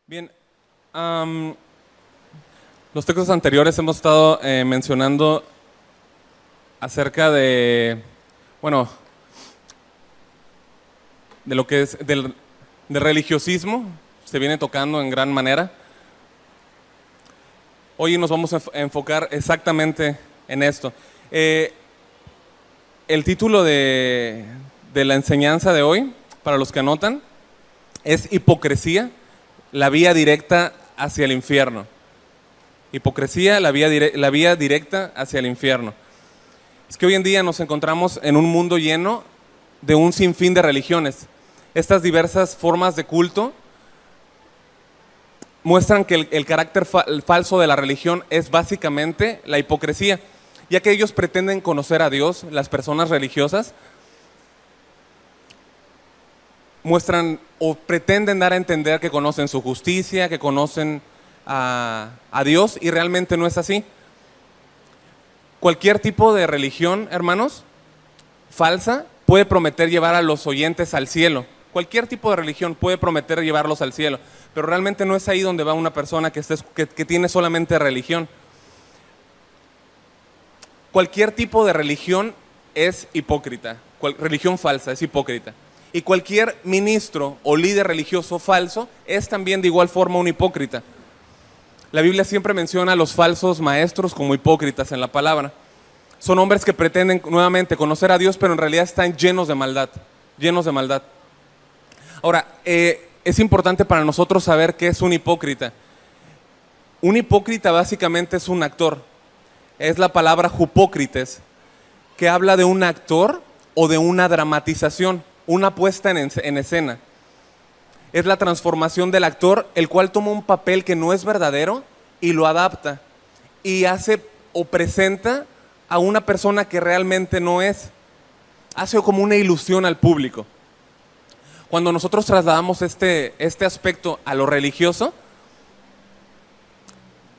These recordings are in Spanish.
Bien, am, los textos anteriores hemos estado mencionando acerca de, bueno, de lo que es del religiosismo, se viene tocando en gran manera. Hoy nos vamos a enfocar exactamente en esto. Eh, el título de la enseñanza de hoy, para los que anotan, es Hipocresía, la vía directa hacia el infierno. Hipocresía, la vía directa hacia el infierno. Es que hoy en día nos encontramos en un mundo lleno de un sinfín de religiones. Estas diversas formas de culto muestran que el carácter falso de la religión es básicamente la hipocresía, ya que ellos pretenden conocer a Dios, las personas religiosas, muestran o pretenden dar a entender que conocen su justicia, que conocen a Dios, y realmente no es así. Cualquier tipo de religión, hermanos, falsa, puede prometer llevar a los oyentes al cielo. Cualquier tipo de religión puede prometer llevarlos al cielo, pero realmente no es ahí donde va una persona que tiene solamente religión. Cualquier tipo de religión es hipócrita, religión falsa es hipócrita. Y cualquier ministro o líder religioso falso es también de igual forma un hipócrita. La Biblia siempre menciona a los falsos maestros como hipócritas en la palabra. Son hombres que pretenden nuevamente conocer a Dios, pero en realidad están llenos de maldad, llenos de maldad. Ahora, es importante para nosotros saber qué es un hipócrita. Un hipócrita básicamente es un actor. Es la palabra hupócrites, que habla de un actor o de una dramatización, una puesta en escena. Es la transformación del actor, el cual toma un papel que no es verdadero y lo adapta y hace o presenta a una persona que realmente no es. Hace como una ilusión al público. Cuando nosotros trasladamos este aspecto a lo religioso,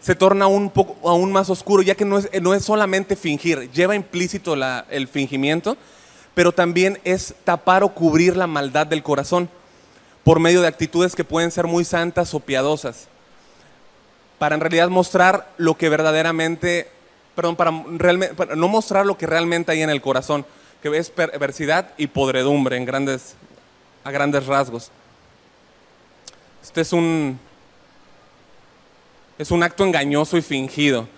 se torna un poco aún más oscuro, ya que no es solamente fingir, lleva implícito el fingimiento, pero también es tapar o cubrir la maldad del corazón por medio de actitudes que pueden ser muy santas o piadosas, para en realidad mostrar lo que verdaderamente, perdón, para no mostrar lo que realmente hay en el corazón, que es perversidad y podredumbre a grandes rasgos. Este es un acto engañoso y fingido.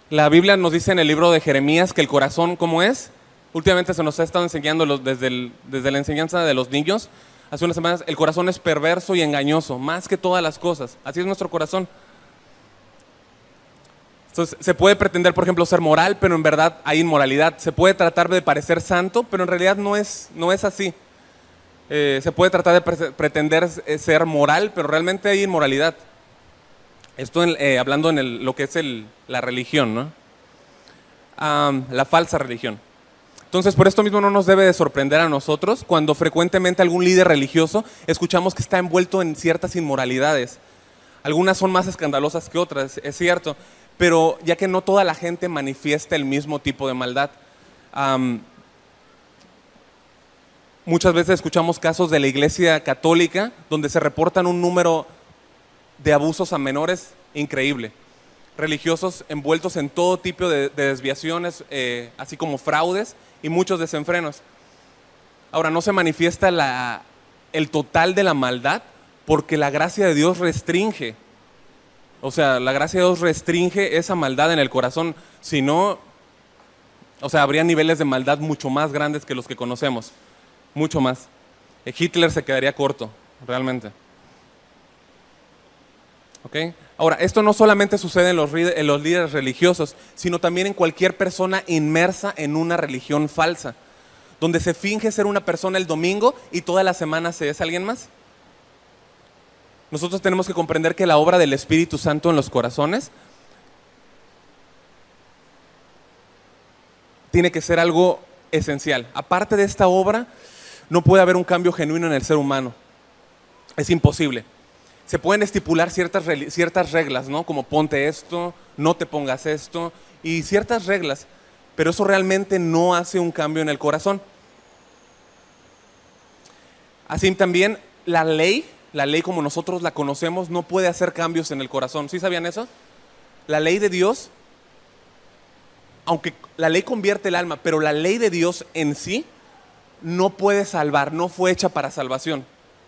La Biblia nos dice en el libro de Jeremías que el corazón, ¿cómo es? Últimamente se nos ha estado enseñando desde la enseñanza de los niños. Hace unas semanas, el corazón es perverso y engañoso, más que todas las cosas. Así es nuestro corazón. Entonces, se puede pretender, por ejemplo, ser moral, pero en verdad hay inmoralidad. Se puede tratar de parecer santo, pero en realidad no es así. Se puede tratar de pretender ser moral, pero realmente hay inmoralidad. Esto hablando en lo que es la religión, ¿no? La falsa religión. Entonces, por esto mismo no nos debe de sorprender a nosotros cuando frecuentemente algún líder religioso escuchamos que está envuelto en ciertas inmoralidades. Algunas son más escandalosas que otras, es cierto, pero ya que no toda la gente manifiesta el mismo tipo de maldad. Muchas veces escuchamos casos de la Iglesia Católica donde se reportan un número de abusos a menores increíble. Religiosos envueltos en todo tipo de desviaciones, así como fraudes y muchos desenfrenos. Ahora, no se manifiesta el total de la maldad porque la gracia de Dios restringe. O sea, la gracia de Dios restringe esa maldad en el corazón. Si no, o sea, habría niveles de maldad mucho más grandes que los que conocemos. Mucho más. Hitler se quedaría corto, realmente. ¿Okay? Ahora, esto no solamente sucede en los líderes religiosos, sino también en cualquier persona inmersa en una religión falsa, donde se finge ser una persona el domingo y toda la semana se es alguien más. Nosotros tenemos que comprender que la obra del Espíritu Santo en los corazones tiene que ser algo esencial. Aparte de esta obra, no puede haber un cambio genuino en el ser humano. Es imposible. Se pueden estipular ciertas reglas, ¿no? Como ponte esto, no te pongas esto, y ciertas reglas, pero eso realmente no hace un cambio en el corazón. Así también la ley la ley como nosotros la conocemos, no puede hacer cambios en el corazón. ¿Sí sabían eso? La ley de Dios, aunque la ley convierte el alma, pero la ley de Dios en sí no puede salvar, no fue hecha para salvación.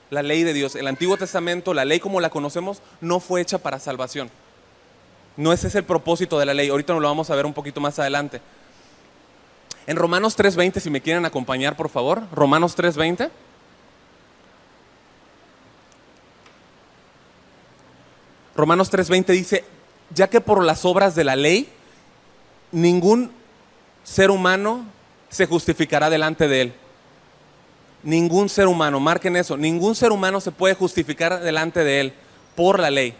La ley de Dios, el Antiguo Testamento, la ley como la conocemos, no fue hecha para salvación. No ese es el propósito de la ley. Ahorita nos lo vamos a ver un poquito más adelante. En Romanos 3:20, si me quieren acompañar, por favor. Romanos 3:20. Romanos 3:20 dice, ya que por las obras de la ley, ningún ser humano se justificará delante de él. Ningún ser humano, marquen eso, ningún ser humano se puede justificar delante de él por la ley.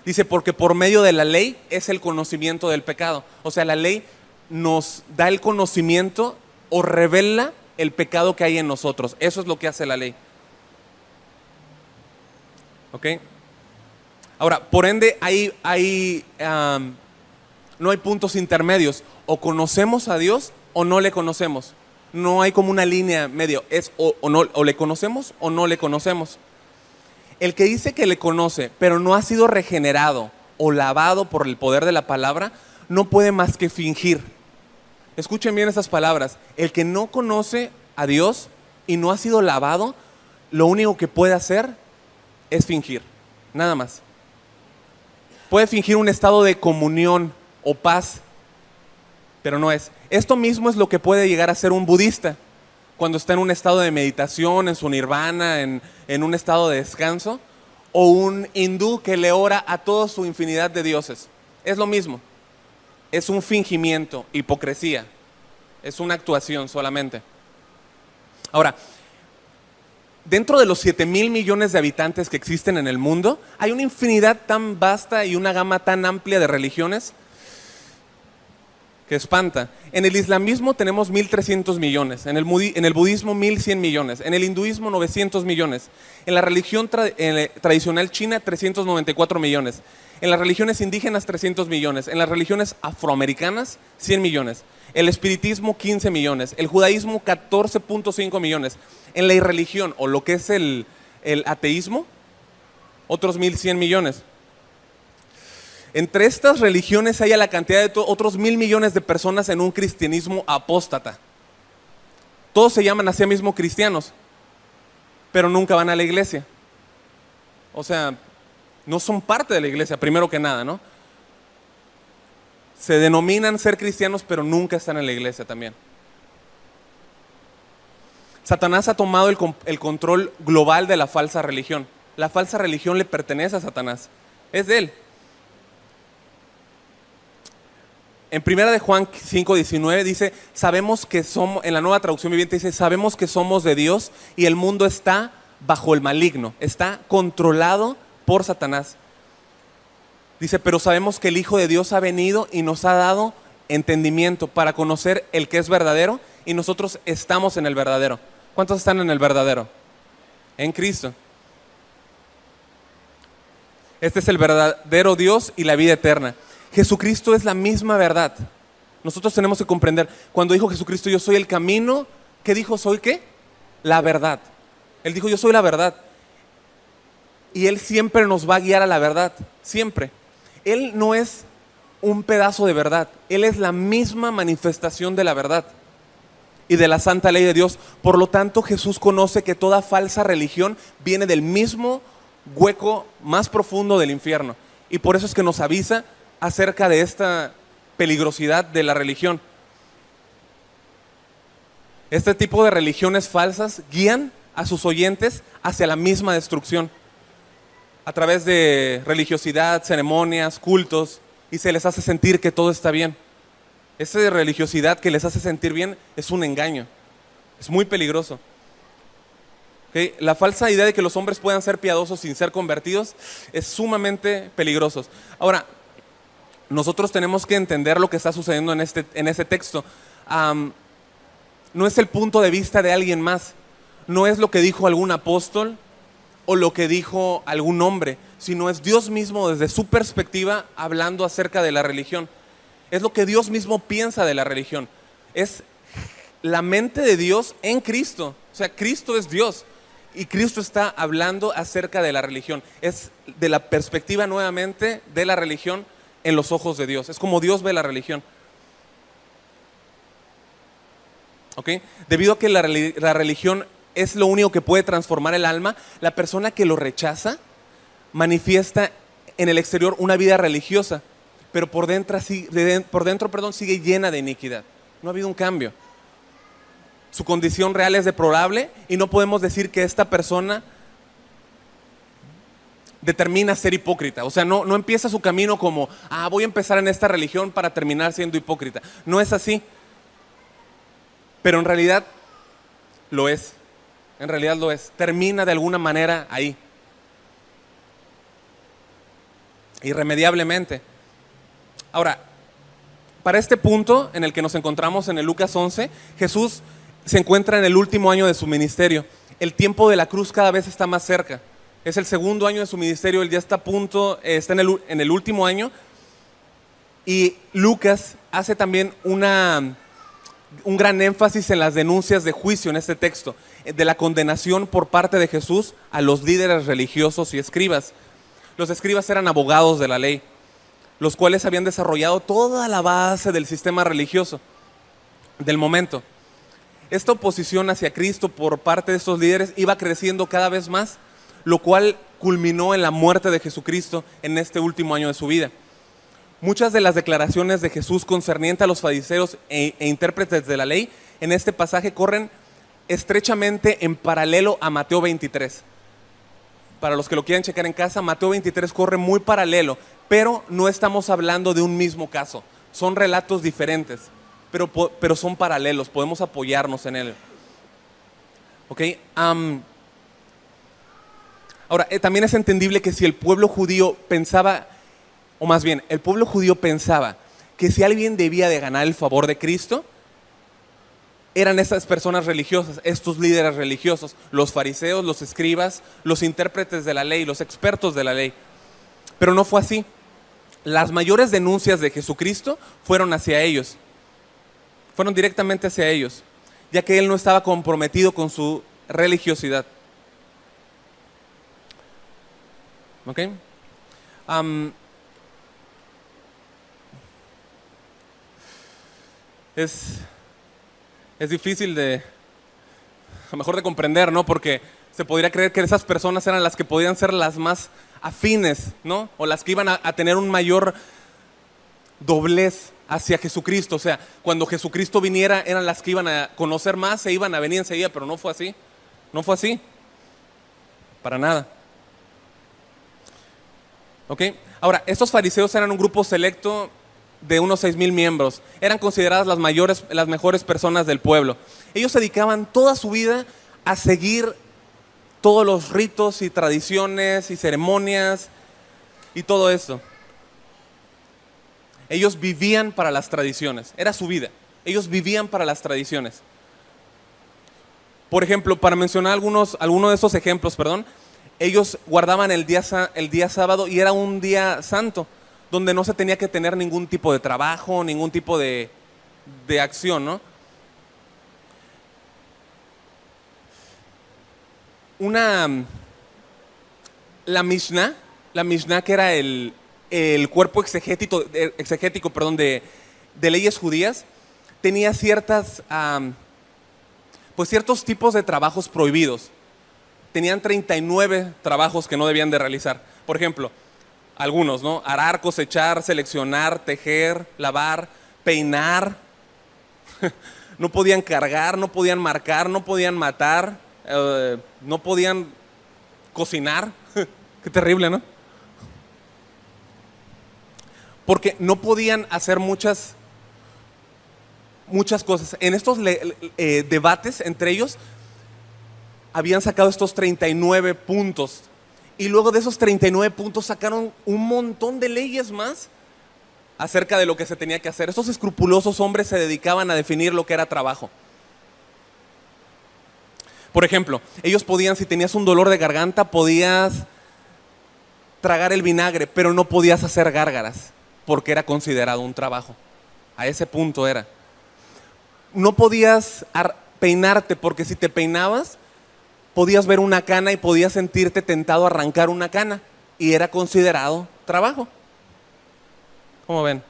Dice, porque por medio de la ley es el conocimiento del pecado. O sea, la ley nos da el conocimiento o revela el pecado que hay en nosotros. Eso es lo que hace la ley. ¿Ok? Ahora, por ende, no hay puntos intermedios. O conocemos a Dios o no le conocemos. No hay como una línea medio. Es o le conocemos o no le conocemos. El que dice que le conoce, pero no ha sido regenerado o lavado por el poder de la palabra, no puede más que fingir. Escuchen bien esas palabras. El que no conoce a Dios y no ha sido lavado, lo único que puede hacer es fingir. Nada más. Puede fingir un estado de comunión o paz, pero no es. Esto mismo es lo que puede llegar a ser un budista cuando está en un estado de meditación, en su nirvana, en un estado de descanso, o un hindú que le ora a toda su infinidad de dioses. Es lo mismo. Es un fingimiento, hipocresía. Es una actuación solamente. Ahora, dentro de los 7,000 millones de habitantes que existen en el mundo, hay una infinidad tan vasta y una gama tan amplia de religiones que espanta. En el islamismo tenemos 1,300 millones, en el budismo 1,100 millones, en el hinduismo 900 millones, en la religión tradicional china 394 millones, en las religiones indígenas 300 millones, en las religiones afroamericanas 100 millones, el espiritismo 15 millones, el judaísmo 14.5 millones, en la irreligión o lo que es el ateísmo otros 1,100 millones. Entre estas religiones hay a la cantidad de otros 1,000 millones de personas en un cristianismo apóstata. Todos se llaman a sí mismos cristianos, pero nunca van a la iglesia. O sea, no son parte de la iglesia, primero que nada, ¿no? Se denominan ser cristianos, pero nunca están en la iglesia también. Satanás ha tomado el control global de la falsa religión. La falsa religión le pertenece a Satanás, es de él. En 1 de Juan 5:19 dice, sabemos que somos, en la Nueva Traducción Viviente dice, sabemos que somos de Dios y el mundo está bajo el maligno, está controlado por Satanás. Dice, pero sabemos que el Hijo de Dios ha venido y nos ha dado entendimiento para conocer el que es verdadero y nosotros estamos en el verdadero. ¿Cuántos están en el verdadero? En Cristo. Este es el verdadero Dios y la vida eterna. Jesucristo es la misma verdad. Nosotros tenemos que comprender, cuando dijo Jesucristo, yo soy el camino, ¿qué dijo? ¿Soy qué? La verdad. Él dijo, yo soy la verdad. Y Él siempre nos va a guiar a la verdad, siempre. Él no es un pedazo de verdad, Él es la misma manifestación de la verdad y de la santa ley de Dios. Por lo tanto, Jesús conoce que toda falsa religión viene del mismo hueco más profundo del infierno. Y por eso es que nos avisa acerca de esta peligrosidad de la religión. Este tipo de religiones falsas guían a sus oyentes hacia la misma destrucción a través de religiosidad, ceremonias, cultos, y se les hace sentir que todo está bien. Esa religiosidad que les hace sentir bien es un engaño, es muy peligroso. ¿Okay? La falsa idea de que los hombres puedan ser piadosos sin ser convertidos es sumamente peligroso. Ahora, nosotros tenemos que entender lo que está sucediendo en este texto. No es el punto de vista de alguien más, no es lo que dijo algún apóstol o lo que dijo algún hombre, sino es Dios mismo desde su perspectiva hablando acerca de la religión. Es lo que Dios mismo piensa de la religión. Es la mente de Dios en Cristo. O sea, Cristo es Dios Y Cristo está hablando acerca de la religión. Es de la perspectiva nuevamente de la religión en los ojos de Dios. Es como Dios ve la religión. ¿Ok? Debido a que la religión es lo único que puede transformar el alma, la persona que lo rechaza manifiesta en el exterior una vida religiosa, pero por dentro, sigue llena de iniquidad. No ha habido un cambio. Su condición real es deplorable y no podemos decir que esta persona determina ser hipócrita. O sea, no empieza su camino como, voy a empezar en esta religión para terminar siendo hipócrita. No es así. Pero en realidad lo es. En realidad lo es. Termina de alguna manera ahí. Irremediablemente. Ahora, para este punto en el que nos encontramos en el Lucas 11, Jesús se encuentra en el último año de su ministerio. El tiempo de la cruz cada vez está más cerca. Es el segundo año de su ministerio, él ya está a punto, está en el último año. Y Lucas hace también un gran énfasis en las denuncias de juicio en este texto, de la condenación por parte de Jesús a los líderes religiosos y escribas. Los escribas eran abogados de la ley, los cuales habían desarrollado toda la base del sistema religioso del momento. Esta oposición hacia Cristo por parte de estos líderes iba creciendo cada vez más, lo cual culminó en la muerte de Jesucristo en este último año de su vida. Muchas de las declaraciones de Jesús concernientes a los fariseos e intérpretes de la ley en este pasaje corren estrechamente en paralelo a Mateo 23. Para los que lo quieran checar en casa, Mateo 23 corre muy paralelo, pero no estamos hablando de un mismo caso. Son relatos diferentes, pero son paralelos, podemos apoyarnos en él. ¿Ok? Ahora, también es entendible que si el pueblo judío pensaba, o más bien, el pueblo judío pensaba que si alguien debía de ganar el favor de Cristo, eran estas personas religiosas, estos líderes religiosos, los fariseos, los escribas, los intérpretes de la ley, los expertos de la ley. Pero no fue así. Las mayores denuncias de Jesucristo fueron hacia ellos. Fueron directamente hacia ellos, ya que él no estaba comprometido con su religiosidad. ¿Ok? Es difícil a lo mejor de comprender, ¿no? Porque se podría creer que esas personas eran las que podían ser las más afines, ¿no? O las que iban a tener un mayor doblez hacia Jesucristo. O sea, cuando Jesucristo viniera, eran las que iban a conocer más, se iban a venir enseguida, pero no fue así. No fue así. Para nada. ¿Ok? Ahora, estos fariseos eran un grupo selecto de unos 6,000 miembros. Eran consideradas las mejores personas del pueblo. Ellos se dedicaban toda su vida a seguir todos los ritos y tradiciones y ceremonias y todo esto. Ellos vivían para las tradiciones, era su vida. Ellos vivían para las tradiciones. Por ejemplo, para mencionar algunos de esos ejemplos, ellos guardaban el día sábado y era un día santo, donde no se tenía que tener ningún tipo de trabajo, ningún tipo de acción, ¿no? La Mishnah, que era el cuerpo exegético, de leyes judías, tenía ciertos tipos de trabajos prohibidos. Tenían 39 trabajos que no debían de realizar. Por ejemplo, algunos, ¿no? Arar, cosechar, seleccionar, tejer, lavar, peinar. No podían cargar, no podían marcar, no podían matar, no podían cocinar. Qué terrible, ¿no? Porque no podían hacer muchas cosas. En estos debates entre ellos, habían sacado estos 39 puntos. Y luego de esos 39 puntos sacaron un montón de leyes más acerca de lo que se tenía que hacer. Estos escrupulosos hombres se dedicaban a definir lo que era trabajo. Por ejemplo, ellos podían, si tenías un dolor de garganta, podías tragar el vinagre, pero no podías hacer gárgaras, porque era considerado un trabajo. A ese punto era. No podías peinarte, porque si te peinabas, podías ver una cana y podías sentirte tentado a arrancar una cana, y era considerado trabajo. ¿Cómo ven?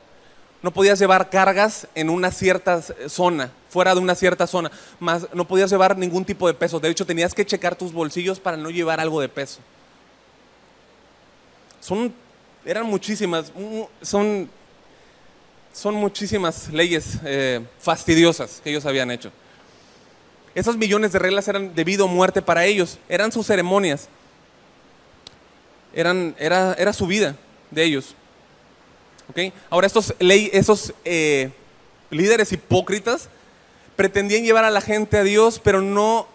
No podías llevar cargas en una cierta zona, fuera de una cierta zona, más no podías llevar ningún tipo de peso. De hecho, tenías que checar tus bolsillos para no llevar algo de peso. Eran muchísimas, son muchísimas leyes fastidiosas que ellos habían hecho. Esas millones de reglas eran de vida o muerte para ellos, eran sus ceremonias, era su vida de ellos. ¿Okay? Ahora esos líderes hipócritas pretendían llevar a la gente a Dios, pero no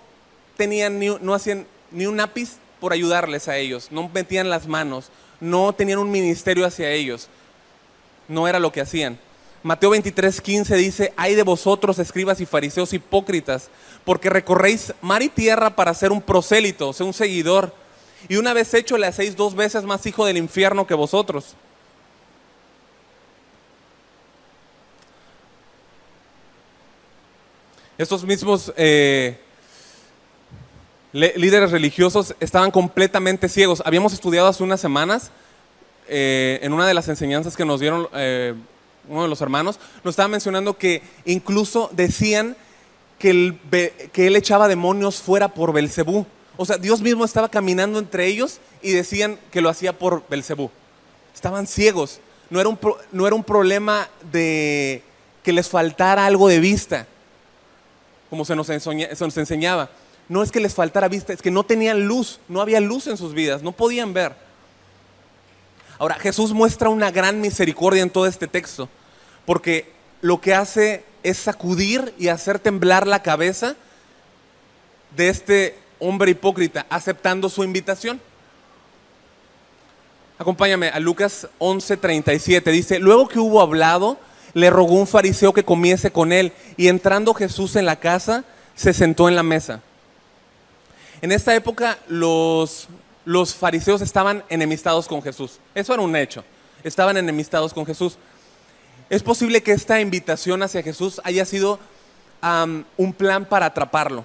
hacían ni un ápice por ayudarles a ellos, no metían las manos, no tenían un ministerio hacia ellos, no era lo que hacían. Mateo 23:15 dice: ay de vosotros, escribas y fariseos hipócritas, porque recorréis mar y tierra para ser un prosélito, o sea, un seguidor, y una vez hecho le hacéis 2 veces más hijo del infierno que vosotros. Estos mismos líderes religiosos estaban completamente ciegos. Habíamos estudiado hace unas semanas, en una de las enseñanzas que nos dieron uno de los hermanos, nos estaba mencionando que incluso decían que él echaba demonios fuera por Belcebú. O sea, Dios mismo estaba caminando entre ellos y decían que lo hacía por Belcebú. Estaban ciegos. No era un problema de que les faltara algo de vista, como se nos enseñaba. No es que les faltara vista, es que no tenían luz, no había luz en sus vidas, no podían ver. Ahora, Jesús muestra una gran misericordia en todo este texto, porque lo que hace es sacudir y hacer temblar la cabeza de este hombre hipócrita, aceptando su invitación. Acompáñame a Lucas 11:37, dice: luego que hubo hablado, le rogó un fariseo que comiese con él, y entrando Jesús en la casa, se sentó en la mesa. En esta época los fariseos estaban enemistados con Jesús. Eso era un hecho. Estaban enemistados con Jesús. Es posible que esta invitación hacia Jesús haya sido un plan para atraparlo.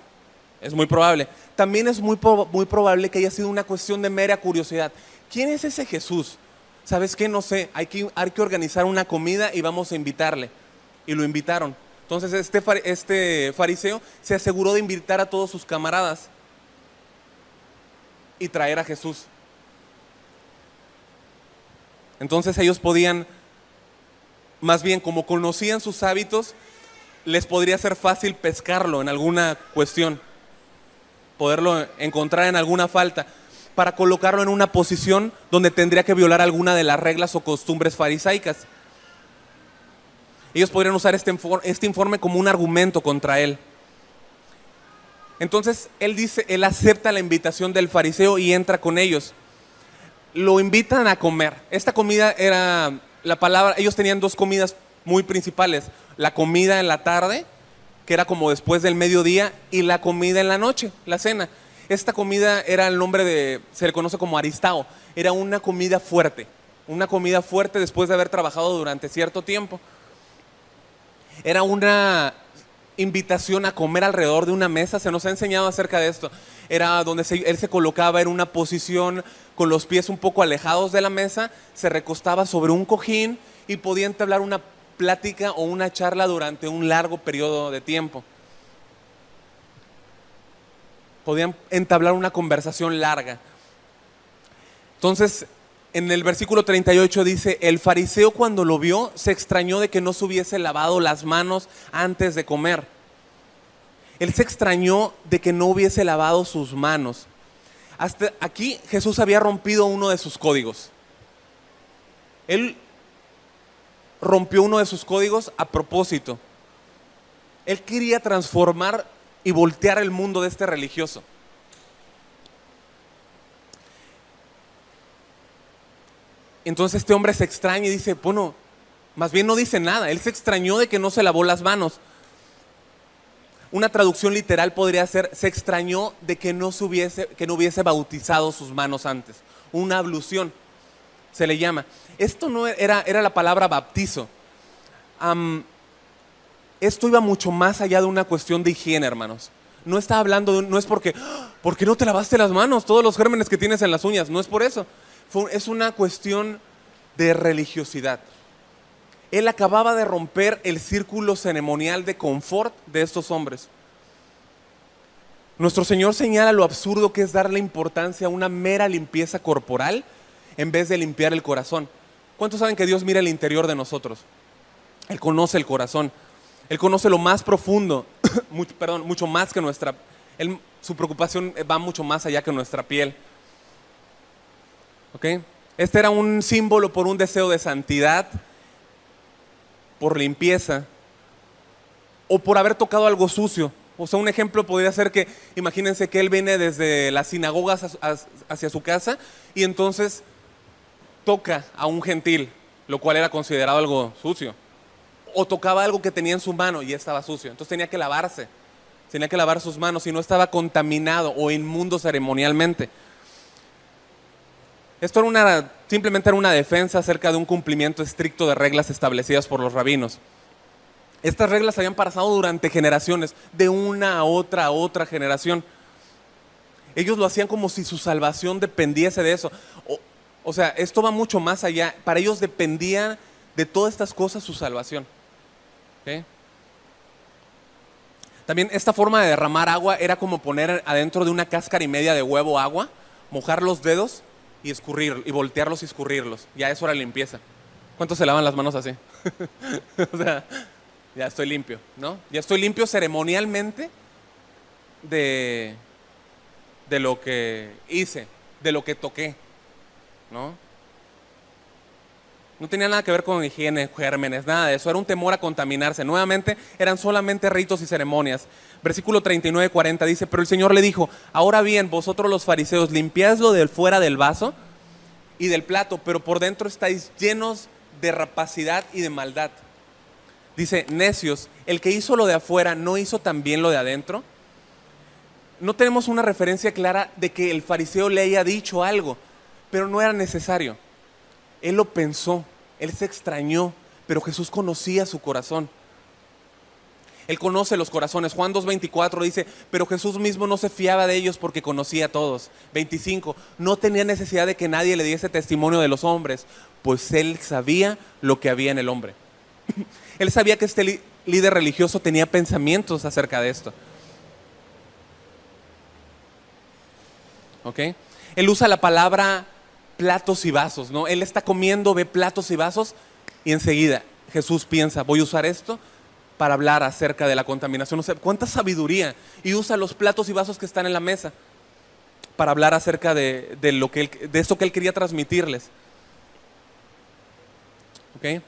Es muy probable. También es muy probable que haya sido una cuestión de mera curiosidad. ¿Quién es ese Jesús? ¿Sabes qué? No sé, hay que organizar una comida y vamos a invitarle. Y lo invitaron. Entonces este fariseo se aseguró de invitar a todos sus camaradas y traer a Jesús. Entonces ellos podían, más bien como conocían sus hábitos, les podría ser fácil pescarlo en alguna cuestión, poderlo encontrar en alguna falta, para colocarlo en una posición donde tendría que violar alguna de las reglas o costumbres farisaicas. Ellos podrían usar este informe como un argumento contra él. Entonces él acepta la invitación del fariseo y entra con ellos. Lo invitan a comer. Esta comida era ellos tenían 2 comidas muy principales: la comida en la tarde, que era como después del mediodía, y la comida en la noche, la cena. Esta comida era se le conoce como aristao. Era una comida fuerte después de haber trabajado durante cierto tiempo. Era una invitación a comer alrededor de una mesa. Se nos ha enseñado acerca de esto. Era donde él se colocaba en una posición con los pies un poco alejados de la mesa, se recostaba sobre un cojín y podía entablar una plática o una charla durante un largo periodo de tiempo. Podían entablar una conversación larga. Entonces, en el versículo 38 dice: el fariseo, cuando lo vio, se extrañó de que no se hubiese lavado las manos antes de comer. Él se extrañó de que no hubiese lavado sus manos. Hasta aquí Jesús había rompido uno de sus códigos. Él rompió uno de sus códigos a propósito. Él quería transformar y voltear el mundo de este religioso. Entonces este hombre se extraña y dice, bueno, más bien no dice nada. Él se extrañó de que no se lavó las manos. Una traducción literal podría ser: se extrañó de que no hubiese bautizado sus manos antes. Una ablución se le llama. Esto no era la palabra bautizo. Esto iba mucho más allá de una cuestión de higiene, hermanos. No está hablando, no es porque, ¿por qué no te lavaste las manos? Todos los gérmenes que tienes en las uñas, no es por eso. Es una cuestión de religiosidad. Él acababa de romper el círculo ceremonial de confort de estos hombres. Nuestro Señor señala lo absurdo que es darle importancia a una mera limpieza corporal en vez de limpiar el corazón. ¿Cuántos saben que Dios mira el interior de nosotros? Él conoce el corazón. Él conoce lo más profundo, mucho más que nuestra. Su preocupación va mucho más allá que nuestra piel. ¿Ok? Este era un símbolo por un deseo de santidad, por limpieza o por haber tocado algo sucio. O sea, un ejemplo podría ser que, imagínense que él viene desde las sinagogas hacia su casa y entonces toca a un gentil, lo cual era considerado algo sucio. O tocaba algo que tenía en su mano y estaba sucio. Entonces tenía que lavarse, tenía que lavar sus manos y no estaba contaminado o inmundo ceremonialmente. Esto era simplemente era una defensa acerca de un cumplimiento estricto de reglas establecidas por los rabinos. Estas reglas habían pasado durante generaciones, de una a otra generación. Ellos lo hacían como si su salvación dependiese de eso. O sea, esto va mucho más allá. Para ellos dependía de todas estas cosas su salvación. ¿Okay? También esta forma de derramar agua era como poner adentro de una cáscara y media de huevo agua, mojar los dedos y escurrir, y voltearlos y escurrirlos. Ya eso era limpieza. ¿Cuántos se lavan las manos así? O sea, ya estoy limpio, ¿no? Ya estoy limpio ceremonialmente de lo que hice, de lo que toqué, ¿no? No tenía nada que ver con higiene, gérmenes, nada de eso. Era un temor a contaminarse. Nuevamente, eran solamente ritos y ceremonias. Versículo 39-40 dice, pero el Señor le dijo, ahora bien, vosotros los fariseos, limpiáis lo de fuera del vaso y del plato, pero por dentro estáis llenos de rapacidad y de maldad. Dice, necios, el que hizo lo de afuera, ¿no hizo también lo de adentro? No tenemos una referencia clara de que el fariseo le haya dicho algo, pero no era necesario. Él lo pensó, él se extrañó, pero Jesús conocía su corazón. Él conoce los corazones. Juan 2:24 dice, pero Jesús mismo no se fiaba de ellos porque conocía a todos. 25, no tenía necesidad de que nadie le diese testimonio de los hombres, pues él sabía lo que había en el hombre. Él sabía que este líder religioso tenía pensamientos acerca de esto. ¿Ok? Él usa la palabra platos y vasos, ¿no? Él está comiendo, ve platos y vasos y enseguida Jesús piensa, voy a usar esto para hablar acerca de la contaminación. O sea, cuánta sabiduría. Y usa los platos y vasos que están en la mesa para hablar acerca de esto que él quería transmitirles. ¿Ok?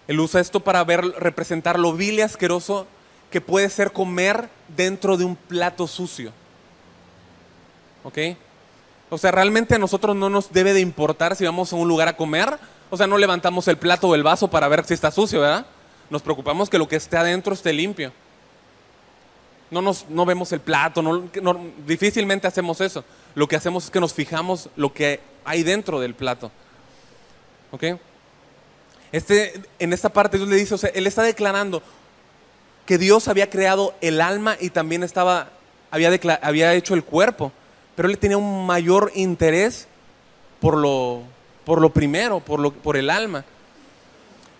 Él usa esto para representar lo vil y asqueroso que puede ser comer dentro de un plato sucio. ¿Ok? O sea, realmente a nosotros no nos debe de importar si vamos a un lugar a comer. O sea, no levantamos el plato o el vaso para ver si está sucio, ¿verdad? Nos preocupamos que lo que esté adentro esté limpio. No vemos el plato, difícilmente hacemos eso. Lo que hacemos es que nos fijamos lo que hay dentro del plato. ¿Ok? En esta parte Dios le dice, o sea, Él está declarando que Dios había creado el alma y también había hecho el cuerpo. Pero Él tenía un mayor interés por lo primero, por el alma.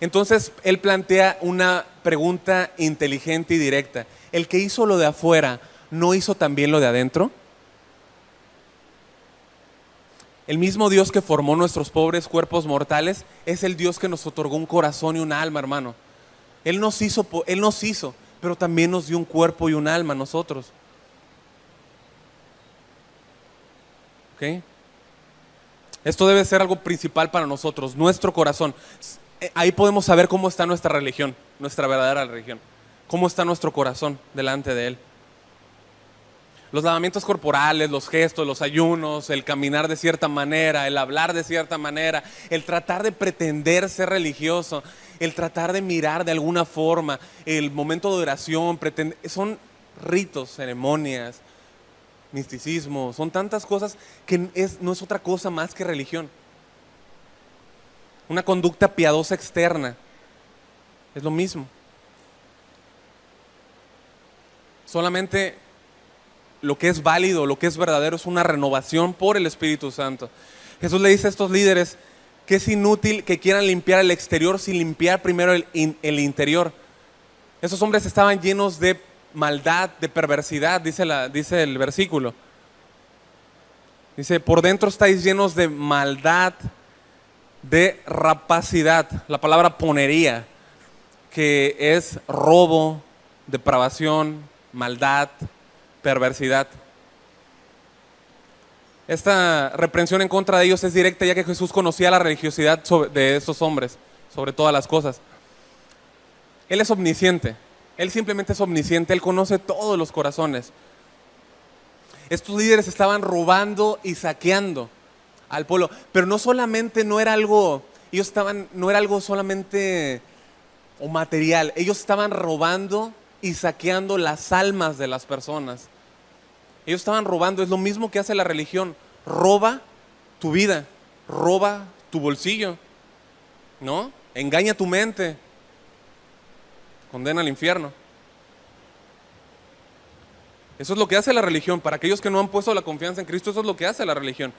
Entonces Él plantea una pregunta inteligente y directa. ¿El que hizo lo de afuera no hizo también lo de adentro? El mismo Dios que formó nuestros pobres cuerpos mortales es el Dios que nos otorgó un corazón y un alma, hermano. Él nos hizo, pero también nos dio un cuerpo y un alma a nosotros. ¿Ok? Esto debe ser algo principal para nosotros, nuestro corazón. Ahí podemos saber cómo está nuestra religión, nuestra verdadera religión. Cómo está nuestro corazón delante de Él. Los lavamientos corporales, los gestos, los ayunos, el caminar de cierta manera, el hablar de cierta manera, el tratar de pretender ser religioso, el tratar de mirar de alguna forma, el momento de oración, son ritos, ceremonias, misticismo, son tantas cosas que no es otra cosa más que religión. Una conducta piadosa externa es lo mismo. Solamente lo que es válido, lo que es verdadero es una renovación por el Espíritu Santo. Jesús le dice a estos líderes que es inútil que quieran limpiar el exterior sin limpiar primero el interior. Esos hombres estaban llenos de maldad, de perversidad, dice el versículo. Dice, por dentro estáis llenos de maldad, de rapacidad. La palabra ponería, que es robo, depravación, maldad, perversidad. Esta reprensión en contra de ellos es directa, ya que Jesús conocía la religiosidad de estos hombres, sobre todas las cosas. Él es omnisciente, Él simplemente es omnisciente, Él conoce todos los corazones. Estos líderes estaban robando y saqueando al pueblo, pero no solamente no era algo, no era algo solamente o material, ellos estaban robando y saqueando las almas de las personas. Ellos estaban robando, es lo mismo que hace la religión, roba tu vida, roba tu bolsillo, ¿no? Engaña tu mente, condena al infierno. Eso es lo que hace la religión. Para aquellos que no han puesto la confianza en Cristo, eso es lo que hace la religión.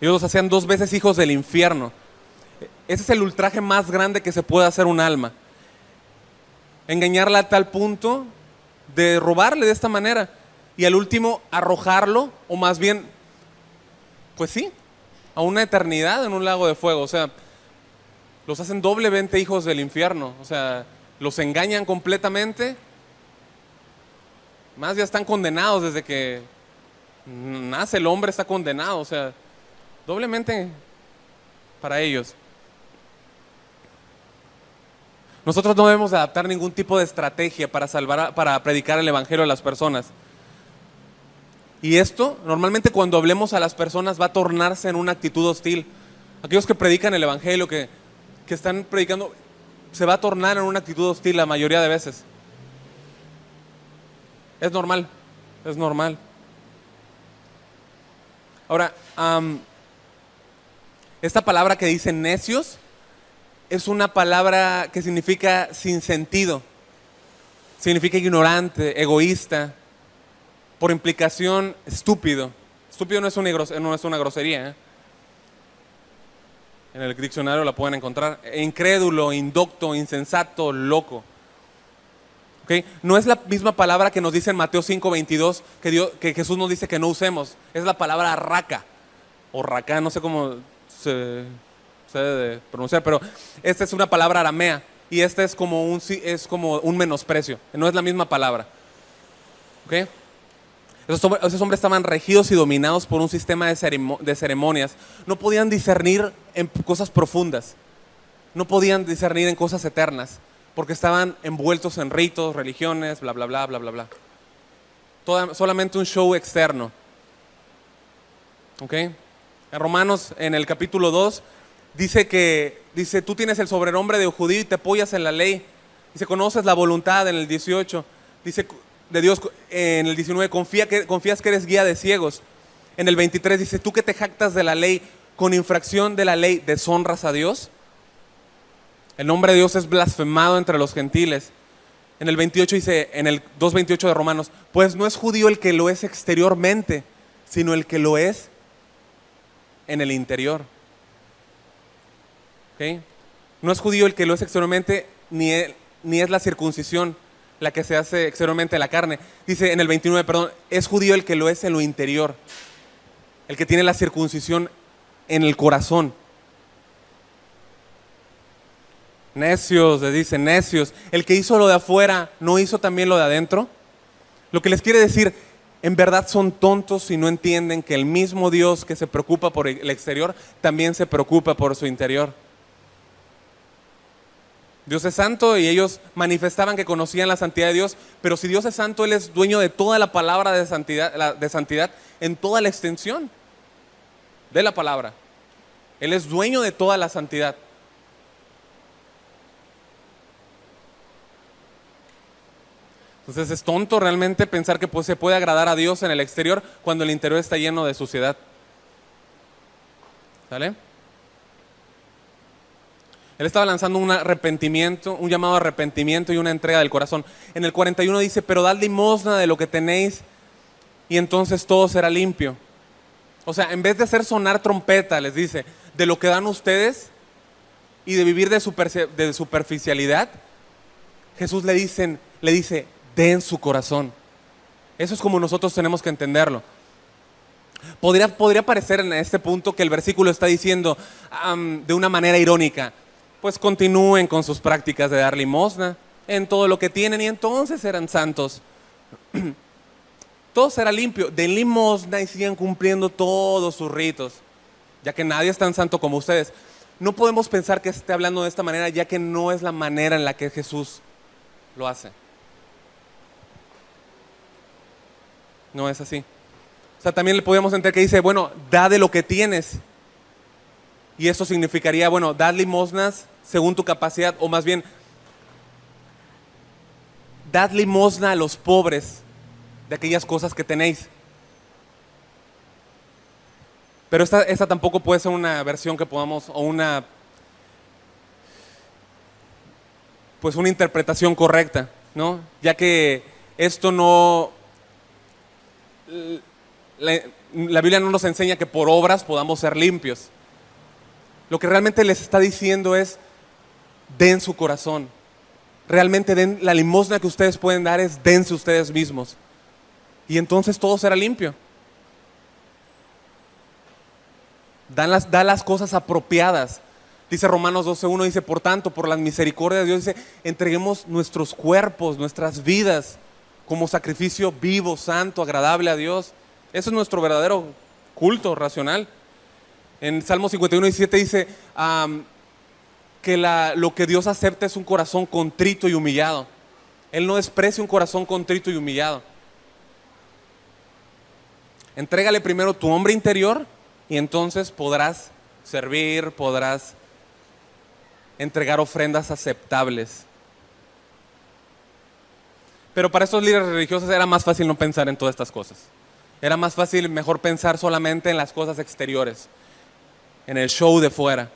Ellos los hacían 2 veces hijos del infierno. Ese es el ultraje más grande que se puede hacer un alma. Engañarla a tal punto de robarle de esta manera y al último arrojarlo, o más bien, pues sí, a una eternidad en un lago de fuego. O sea, los hacen doblemente hijos del infierno. O sea, los engañan completamente. Más ya están condenados desde que nace el hombre, está condenado. O sea, doblemente para ellos. Nosotros no debemos adaptar ningún tipo de estrategia para predicar el evangelio a las personas. Y esto, normalmente cuando hablemos a las personas va a tornarse en una actitud hostil. Aquellos que predican el evangelio, que están predicando, se va a tornar en una actitud hostil la mayoría de veces. Es normal, es normal. Ahora, esta palabra que dice necios es una palabra que significa sin sentido, significa ignorante, egoísta, por implicación estúpido. Estúpido no es una grosería, ¿eh? En el diccionario la pueden encontrar. Incrédulo, indocto, insensato, loco. ¿Okay? No es la misma palabra que nos dice en Mateo 5:22 que Jesús nos dice que no usemos. Es la palabra raca o racá, no sé cómo se debe pronunciar, pero esta es una palabra aramea y esta es como un menosprecio. No es la misma palabra. ¿Okay? Esos hombres estaban regidos y dominados por un sistema de ceremonias. No podían discernir en cosas profundas. No podían discernir en cosas eternas. Porque estaban envueltos en ritos, religiones, bla, bla, bla, bla, bla, bla. Solamente un show externo. ¿Ok? En Romanos, en el capítulo 2, dice, tú tienes el sobrenombre de judío y te apoyas en la ley. Dice, conoces la voluntad en el 18. Dice, de Dios en el 19, confías que eres guía de ciegos. En el 23 dice, tú que te jactas de la ley, con infracción de la ley, ¿deshonras a Dios? El nombre de Dios es blasfemado entre los gentiles. En el 28 dice, en el 2:28 de Romanos, pues no es judío el que lo es exteriormente, sino el que lo es en el interior. ¿Okay? No es judío el que lo es exteriormente, ni es la circuncisión la que se hace exteriormente en la carne. Dice en el 29, perdón, es judío el que lo es en lo interior, el que tiene la circuncisión en el corazón. Necios, le dicen necios. El que hizo lo de afuera, ¿no hizo también lo de adentro? Lo que les quiere decir, en verdad son tontos y no entienden que el mismo Dios que se preocupa por el exterior, también se preocupa por su interior. Dios es santo y ellos manifestaban que conocían la santidad de Dios, pero si Dios es santo, Él es dueño de toda la palabra de santidad en toda la extensión de la palabra. Él es dueño de toda la santidad. Entonces es tonto realmente pensar que se puede agradar a Dios en el exterior cuando el interior está lleno de suciedad. ¿Sale? Él estaba lanzando un arrepentimiento, un llamado a arrepentimiento y una entrega del corazón. En el 41 dice, pero dad limosna de lo que tenéis y entonces todo será limpio. O sea, en vez de hacer sonar trompeta, les dice, de lo que dan ustedes y de vivir de superficialidad, Jesús le dice, den su corazón. Eso es como nosotros tenemos que entenderlo. Podría parecer en este punto que el versículo está diciendo de una manera irónica, pues continúen con sus prácticas de dar limosna en todo lo que tienen y entonces serán santos. Todo será limpio, den limosna y sigan cumpliendo todos sus ritos, ya que nadie es tan santo como ustedes. No podemos pensar que esté hablando de esta manera, ya que no es la manera en la que Jesús lo hace. No es así. O sea, también le podemos entender que dice, bueno, da de lo que tienes. Y eso significaría, bueno, dad limosnas según tu capacidad, o más bien, dad limosna a los pobres de aquellas cosas que tenéis. Pero esta tampoco puede ser una versión que podamos, o una interpretación correcta, ¿no? Ya que esto no, la Biblia no nos enseña que por obras podamos ser limpios. Lo que realmente les está diciendo es, den su corazón. Realmente den la limosna que ustedes pueden dar, es dense ustedes mismos. Y entonces todo será limpio. Da las cosas apropiadas. Dice Romanos 12:1, dice, por tanto, por la misericordia de Dios, dice, entreguemos nuestros cuerpos, nuestras vidas, como sacrificio vivo, santo, agradable a Dios. Eso es nuestro verdadero culto racional. En Salmo 51:17 dice que lo que Dios acepta es un corazón contrito y humillado. Él no desprecia un corazón contrito y humillado. Entrégale primero tu hombre interior y entonces podrás servir, podrás entregar ofrendas aceptables. Pero para estos líderes religiosos era más fácil no pensar en todas estas cosas. Era más fácil, mejor pensar solamente en las cosas exteriores, en el show de fuera.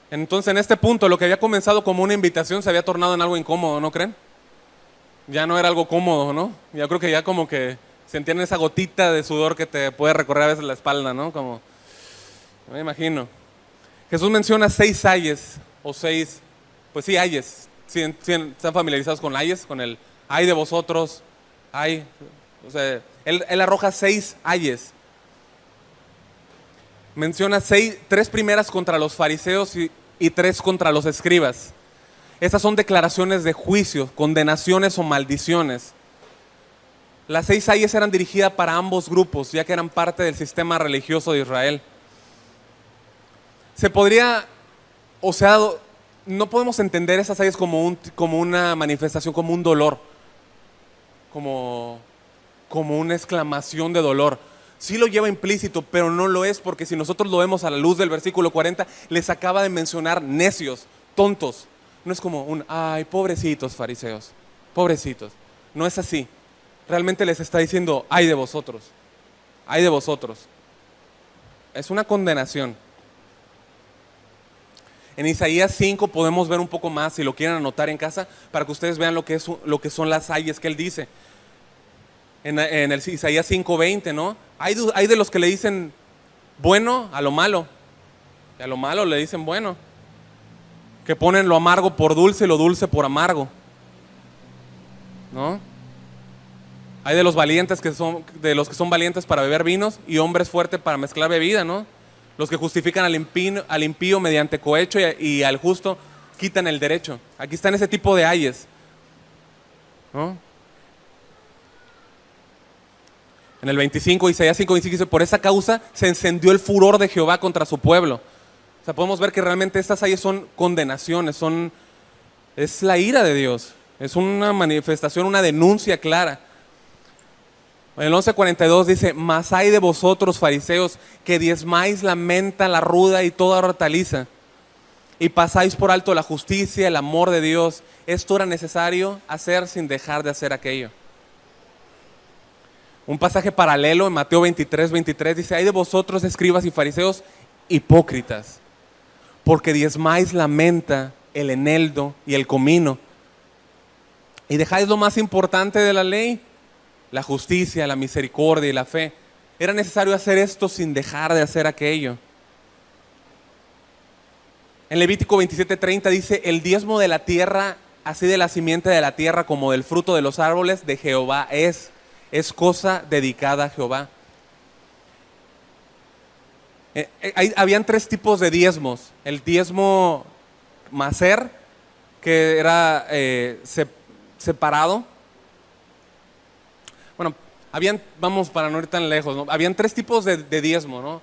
Entonces, en este punto, lo que había comenzado como una invitación se había tornado en algo incómodo, ¿no creen? Ya no era algo cómodo, ¿no? Yo creo que ya como que sentían esa gotita de sudor que te puede recorrer a veces la espalda, ¿no? Como, me imagino. Jesús menciona 6 ayes, o 6, pues sí, ayes. ¿Sí, están familiarizados con ayes? Con el ay de vosotros, ay. O sea, él arroja 6 ayes. Menciona 3 primeras contra los fariseos y 3 contra los escribas. Estas son declaraciones de juicio, condenaciones o maldiciones. Las 6 ayes eran dirigidas para ambos grupos, ya que eran parte del sistema religioso de Israel. Se podría, o sea, no podemos entender esas ayes como una manifestación, como un dolor, como una exclamación de dolor. Sí lo lleva implícito, pero no lo es, porque si nosotros lo vemos a la luz del versículo 40, les acaba de mencionar necios, tontos. No es como ay, pobrecitos fariseos, pobrecitos. No es así. Realmente les está diciendo, ay de vosotros, ay de vosotros. Es una condenación. En Isaías 5 podemos ver un poco más, si lo quieren anotar en casa, para que ustedes vean lo que son las ayes que él dice. En el Isaías 5:20, ¿no? Hay de los que le dicen bueno a lo malo, y a lo malo le dicen bueno, que ponen lo amargo por dulce y lo dulce por amargo, ¿no? Hay de los los que son valientes para beber vinos y hombres fuertes para mezclar bebida, ¿no? Los que justifican al impío mediante cohecho y al justo quitan el derecho. Aquí están ese tipo de ayes, ¿no? En el 25, Isaías 5:25 dice, por esa causa se encendió el furor de Jehová contra su pueblo. O sea, podemos ver que realmente estas ayes son condenaciones, es la ira de Dios, es una manifestación, una denuncia clara. En el 11:42 dice, mas hay de vosotros fariseos que diezmáis la menta, la ruda y toda hortaliza, y pasáis por alto la justicia, el amor de Dios. Esto era necesario hacer sin dejar de hacer aquello. Un pasaje paralelo en Mateo 23:23 dice, hay de vosotros escribas y fariseos, hipócritas, porque diezmáis la menta, el eneldo y el comino, y dejáis lo más importante de la ley, la justicia, la misericordia y la fe. Era necesario hacer esto sin dejar de hacer aquello. En Levítico 27:30 dice: el diezmo de la tierra, así de la simiente de la tierra como del fruto de los árboles de Jehová es cosa dedicada a Jehová. Habían tres tipos de diezmos. El diezmo maser, que era separado. Bueno, vamos para no ir tan lejos, ¿no? Habían tres tipos de diezmo, ¿no?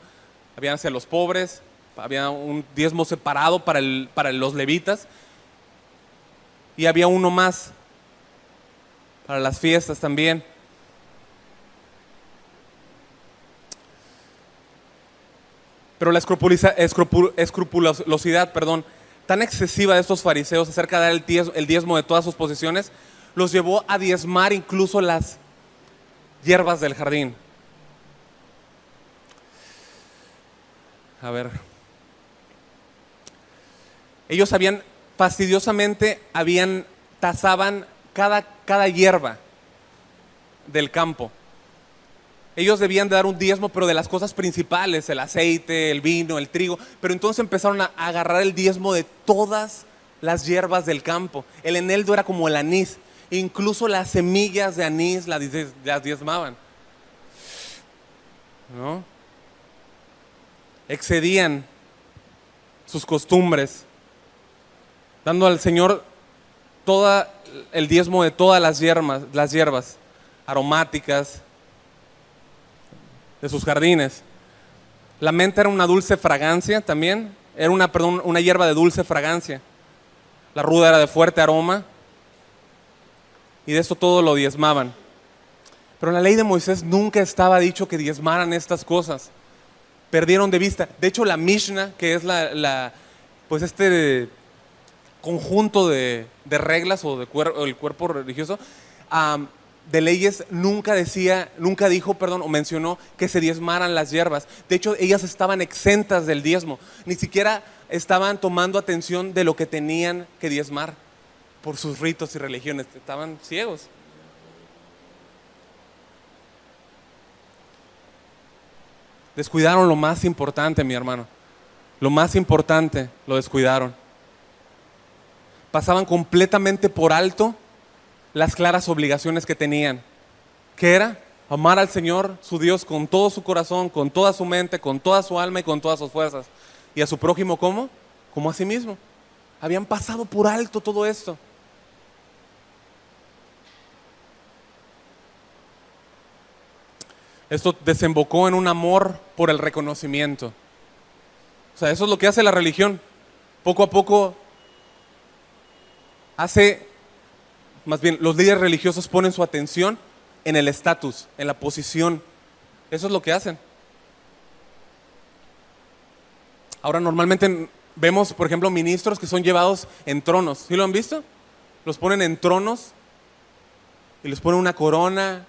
Habían hacia los pobres, había un diezmo separado para los levitas, y había uno más para las fiestas también. Pero la escrupulosidad, tan excesiva de estos fariseos acerca de dar el diezmo de todas sus posesiones, los llevó a diezmar incluso las hierbas del jardín. A ver. Ellos tasaban cada hierba del campo. Ellos debían de dar un diezmo, pero de las cosas principales, el aceite, el vino, el trigo. Pero entonces empezaron a agarrar el diezmo de todas las hierbas del campo. El eneldo era como el anís. Incluso las semillas de anís las diezmaban, ¿no? Excedían sus costumbres, dando al Señor todo el diezmo de todas las hierbas aromáticas de sus jardines. La menta era una dulce fragancia también, era una hierba de dulce fragancia. La ruda era de fuerte aroma, y de eso todo lo diezmaban. Pero en la ley de Moisés nunca estaba dicho que diezmaran estas cosas. Perdieron de vista. De hecho, la Mishnah, que es pues este conjunto de reglas o el cuerpo religioso, de leyes, nunca dijo, o mencionó que se diezmaran las hierbas. De hecho, ellas estaban exentas del diezmo. Ni siquiera estaban tomando atención de lo que tenían que diezmar por sus ritos y religiones. Estaban ciegos. Descuidaron lo más importante, mi hermano. Lo más importante lo descuidaron. Pasaban completamente por alto las claras obligaciones que tenían. ¿Qué era? Amar al Señor, su Dios, con todo su corazón, con toda su mente, con toda su alma y con todas sus fuerzas. Y a su prójimo, ¿cómo? Como a sí mismo. Habían pasado por alto todo esto. Esto desembocó en un amor por el reconocimiento. O sea, eso es lo que hace la religión. Poco a poco más bien, los líderes religiosos ponen su atención en el estatus, en la posición. Eso es lo que hacen. Ahora normalmente vemos, por ejemplo, ministros que son llevados en tronos. ¿Sí lo han visto? Los ponen en tronos y les ponen una corona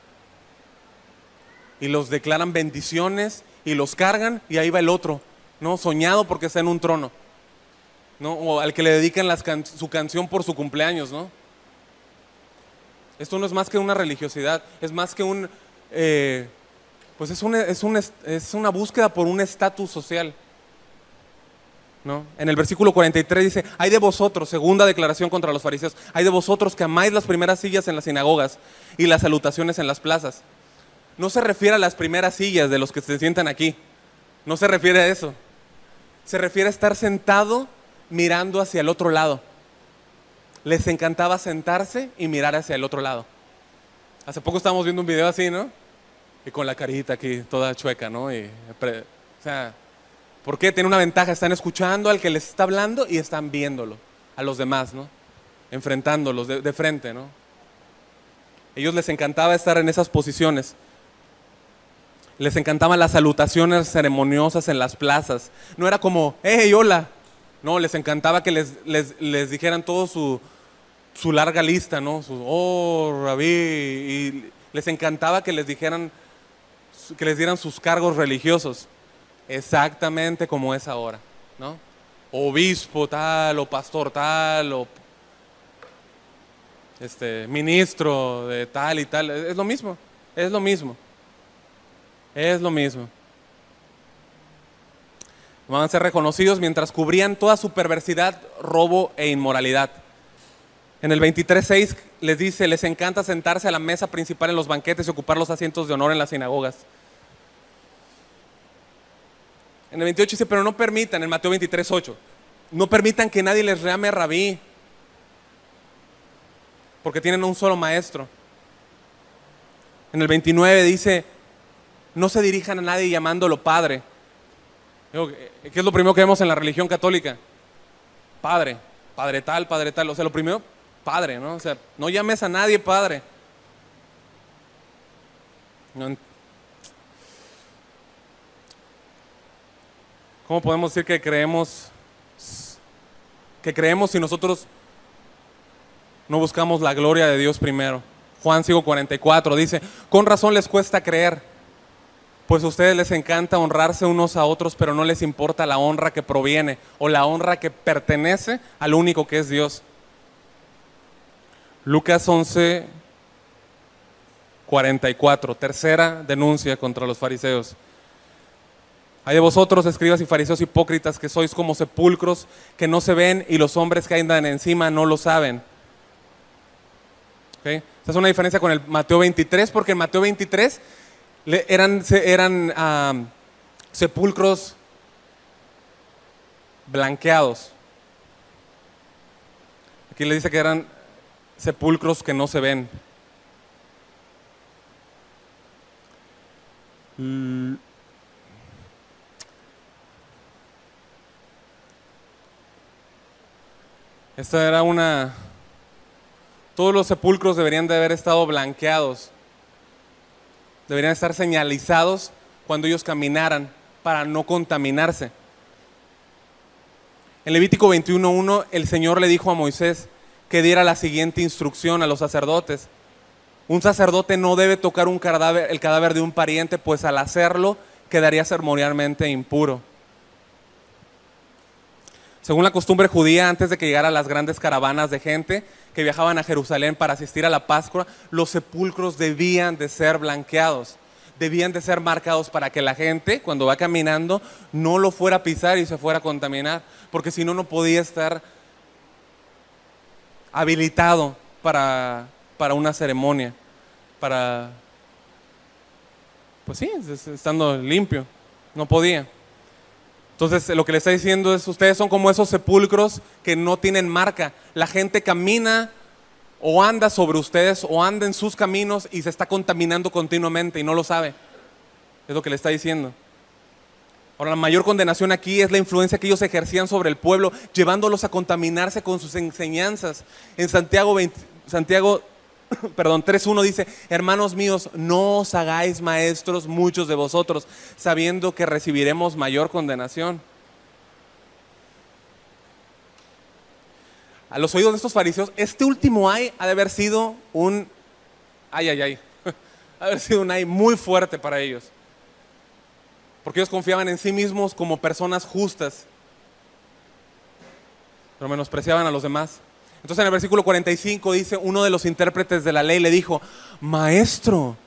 y los declaran bendiciones y los cargan, y ahí va el otro, ¿no? Soñado porque está en un trono, ¿no? O al que le dedican su canción por su cumpleaños, ¿no? Esto no es más que una religiosidad, es más que pues es una búsqueda por un estatus social, ¿no? En el versículo 43 dice: hay de vosotros, segunda declaración contra los fariseos, hay de vosotros que amáis las primeras sillas en las sinagogas y las salutaciones en las plazas. No se refiere a las primeras sillas de los que se sientan aquí, no se refiere a eso. Se refiere a estar sentado mirando hacia el otro lado. Les encantaba sentarse y mirar hacia el otro lado. Hace poco estábamos viendo un video así, ¿no? Y con la carita aquí toda chueca, ¿no? O sea, ¿por qué? Tiene una ventaja, están escuchando al que les está hablando y están viéndolo, a los demás, ¿no? Enfrentándolos de frente, ¿no? Ellos les encantaba estar en esas posiciones. Les encantaban las salutaciones ceremoniosas en las plazas. No era como, hey, hola. No, les encantaba que les dijeran todo su larga lista, ¿no? Rabí. Y les encantaba que les dieran sus cargos religiosos. exactamente como es ahora, ¿no? Obispo tal, o pastor tal, o ministro de tal y tal. Es lo mismo, es lo mismo, es lo mismo. Van a ser reconocidos mientras cubrían toda su perversidad, robo e inmoralidad. En el 23:6 les dice, les encanta sentarse a la mesa principal en los banquetes y ocupar los asientos de honor en las sinagogas. En el 28 dice, pero no permitan, en Mateo 23:8, no permitan que nadie les llame rabí, porque tienen un solo maestro. En el 29 dice, no se dirijan a nadie llamándolo padre. ¿Qué es lo primero que vemos en la religión católica? Padre, padre tal, padre tal. O sea, lo primero, padre, ¿no? O sea, no llames a nadie padre. No, ¿cómo podemos decir que creemos si nosotros no buscamos la gloria de Dios primero? Juan 5:44 dice, con razón les cuesta creer, pues a ustedes les encanta honrarse unos a otros, pero no les importa la honra que proviene o la honra que pertenece al único que es Dios. Lucas 11:44, tercera denuncia contra los fariseos. Hay de vosotros, escribas y fariseos hipócritas, que sois como sepulcros que no se ven y los hombres que andan encima no lo saben. ¿Okay? Esta es una diferencia con el Mateo 23, porque en Mateo 23 eran sepulcros blanqueados. Aquí le dice que eran sepulcros que no se ven. Esta era todos los sepulcros deberían de haber estado blanqueados. Deberían estar señalizados cuando ellos caminaran para no contaminarse. En Levítico 21:1 el Señor le dijo a Moisés que diera la siguiente instrucción a los sacerdotes. Un sacerdote no debe tocar el cadáver de un pariente, pues al hacerlo quedaría ceremonialmente impuro. Según la costumbre judía, antes de que llegaran las grandes caravanas de gente que viajaban a Jerusalén para asistir a la Pascua, los sepulcros debían de ser blanqueados, debían de ser marcados para que la gente, cuando va caminando, no lo fuera a pisar y se fuera a contaminar, porque si no, no podía estar habilitado para una ceremonia, pues sí, estando limpio, no podía. Entonces lo que le está diciendo es, ustedes son como esos sepulcros que no tienen marca. La gente camina o anda sobre ustedes o anda en sus caminos y se está contaminando continuamente y no lo sabe. Es lo que le está diciendo. Ahora, la mayor condenación aquí es la influencia que ellos ejercían sobre el pueblo, llevándolos a contaminarse con sus enseñanzas. En Santiago 3:1 dice, hermanos míos, no os hagáis maestros muchos de vosotros, sabiendo que recibiremos mayor condenación. A los oídos de estos fariseos, este último ay ha de haber sido un ha de haber sido un ay muy fuerte para ellos, porque ellos confiaban en sí mismos como personas justas, pero menospreciaban a los demás. Entonces en el versículo 45 dice, uno de los intérpretes de la ley le dijo, maestro,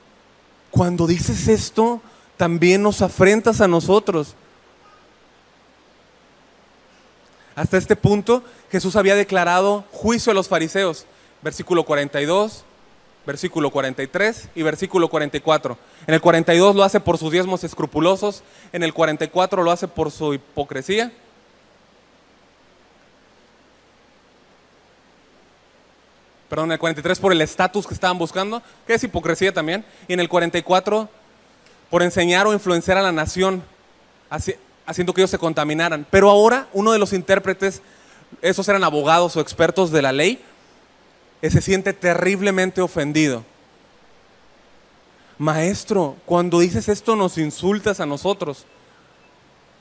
cuando dices esto, también nos afrentas a nosotros. Hasta este punto, Jesús había declarado juicio a los fariseos. Versículo 42, versículo 43 y versículo 44. En el 42 lo hace por sus diezmos escrupulosos, en el 44 lo hace por su hipocresía. Perdón, en el 43 por el estatus que estaban buscando, que es hipocresía también, y en el 44 por enseñar o influenciar a la nación, haciendo que ellos se contaminaran. Pero ahora uno de los intérpretes, esos eran abogados o expertos de la ley, se siente terriblemente ofendido. Maestro, cuando dices esto nos insultas a nosotros,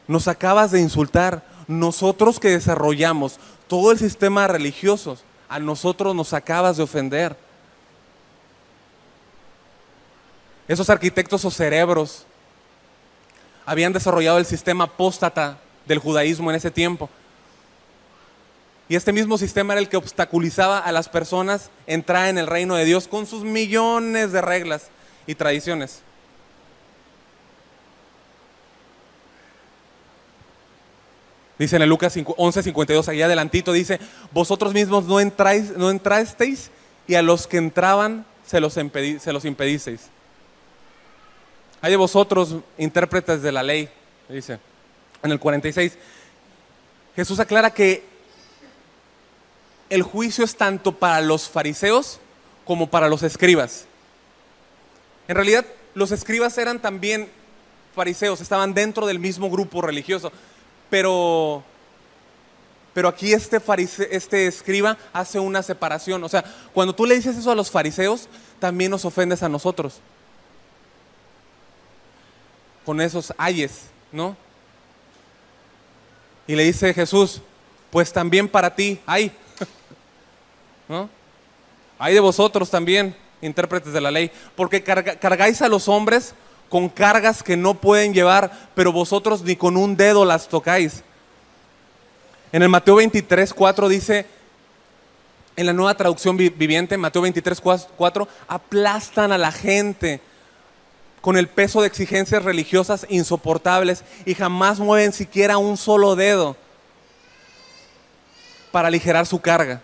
nos acabas de insultar, nosotros que desarrollamos todo el sistema religioso. A nosotros nos acabas de ofender. Esos arquitectos o cerebros habían desarrollado el sistema apóstata del judaísmo en ese tiempo. Y este mismo sistema era el que obstaculizaba a las personas entrar en el reino de Dios con sus millones de reglas y tradiciones. Dice en el Lucas 11:52, allá adelantito, dice: vosotros mismos no entrasteis, y a los que entraban se los impedisteis. Hay de vosotros, intérpretes de la ley, dice en el 46. Jesús aclara que el juicio es tanto para los fariseos como para los escribas. En realidad, los escribas eran también fariseos, estaban dentro del mismo grupo religioso, pero aquí este escriba hace una separación. O sea, cuando tú le dices eso a los fariseos, también nos ofendes a nosotros con esos ayes, ¿no? Y le dice Jesús: pues también para ti hay, ¿no? Hay de vosotros también, intérpretes de la ley, porque cargáis a los hombres con cargas que no pueden llevar, pero vosotros ni con un dedo las tocáis. En el Mateo 23:4 dice, en la Nueva Traducción Viviente, Mateo 23:4, aplastan a la gente con el peso de exigencias religiosas insoportables y jamás mueven siquiera un solo dedo para aligerar su carga.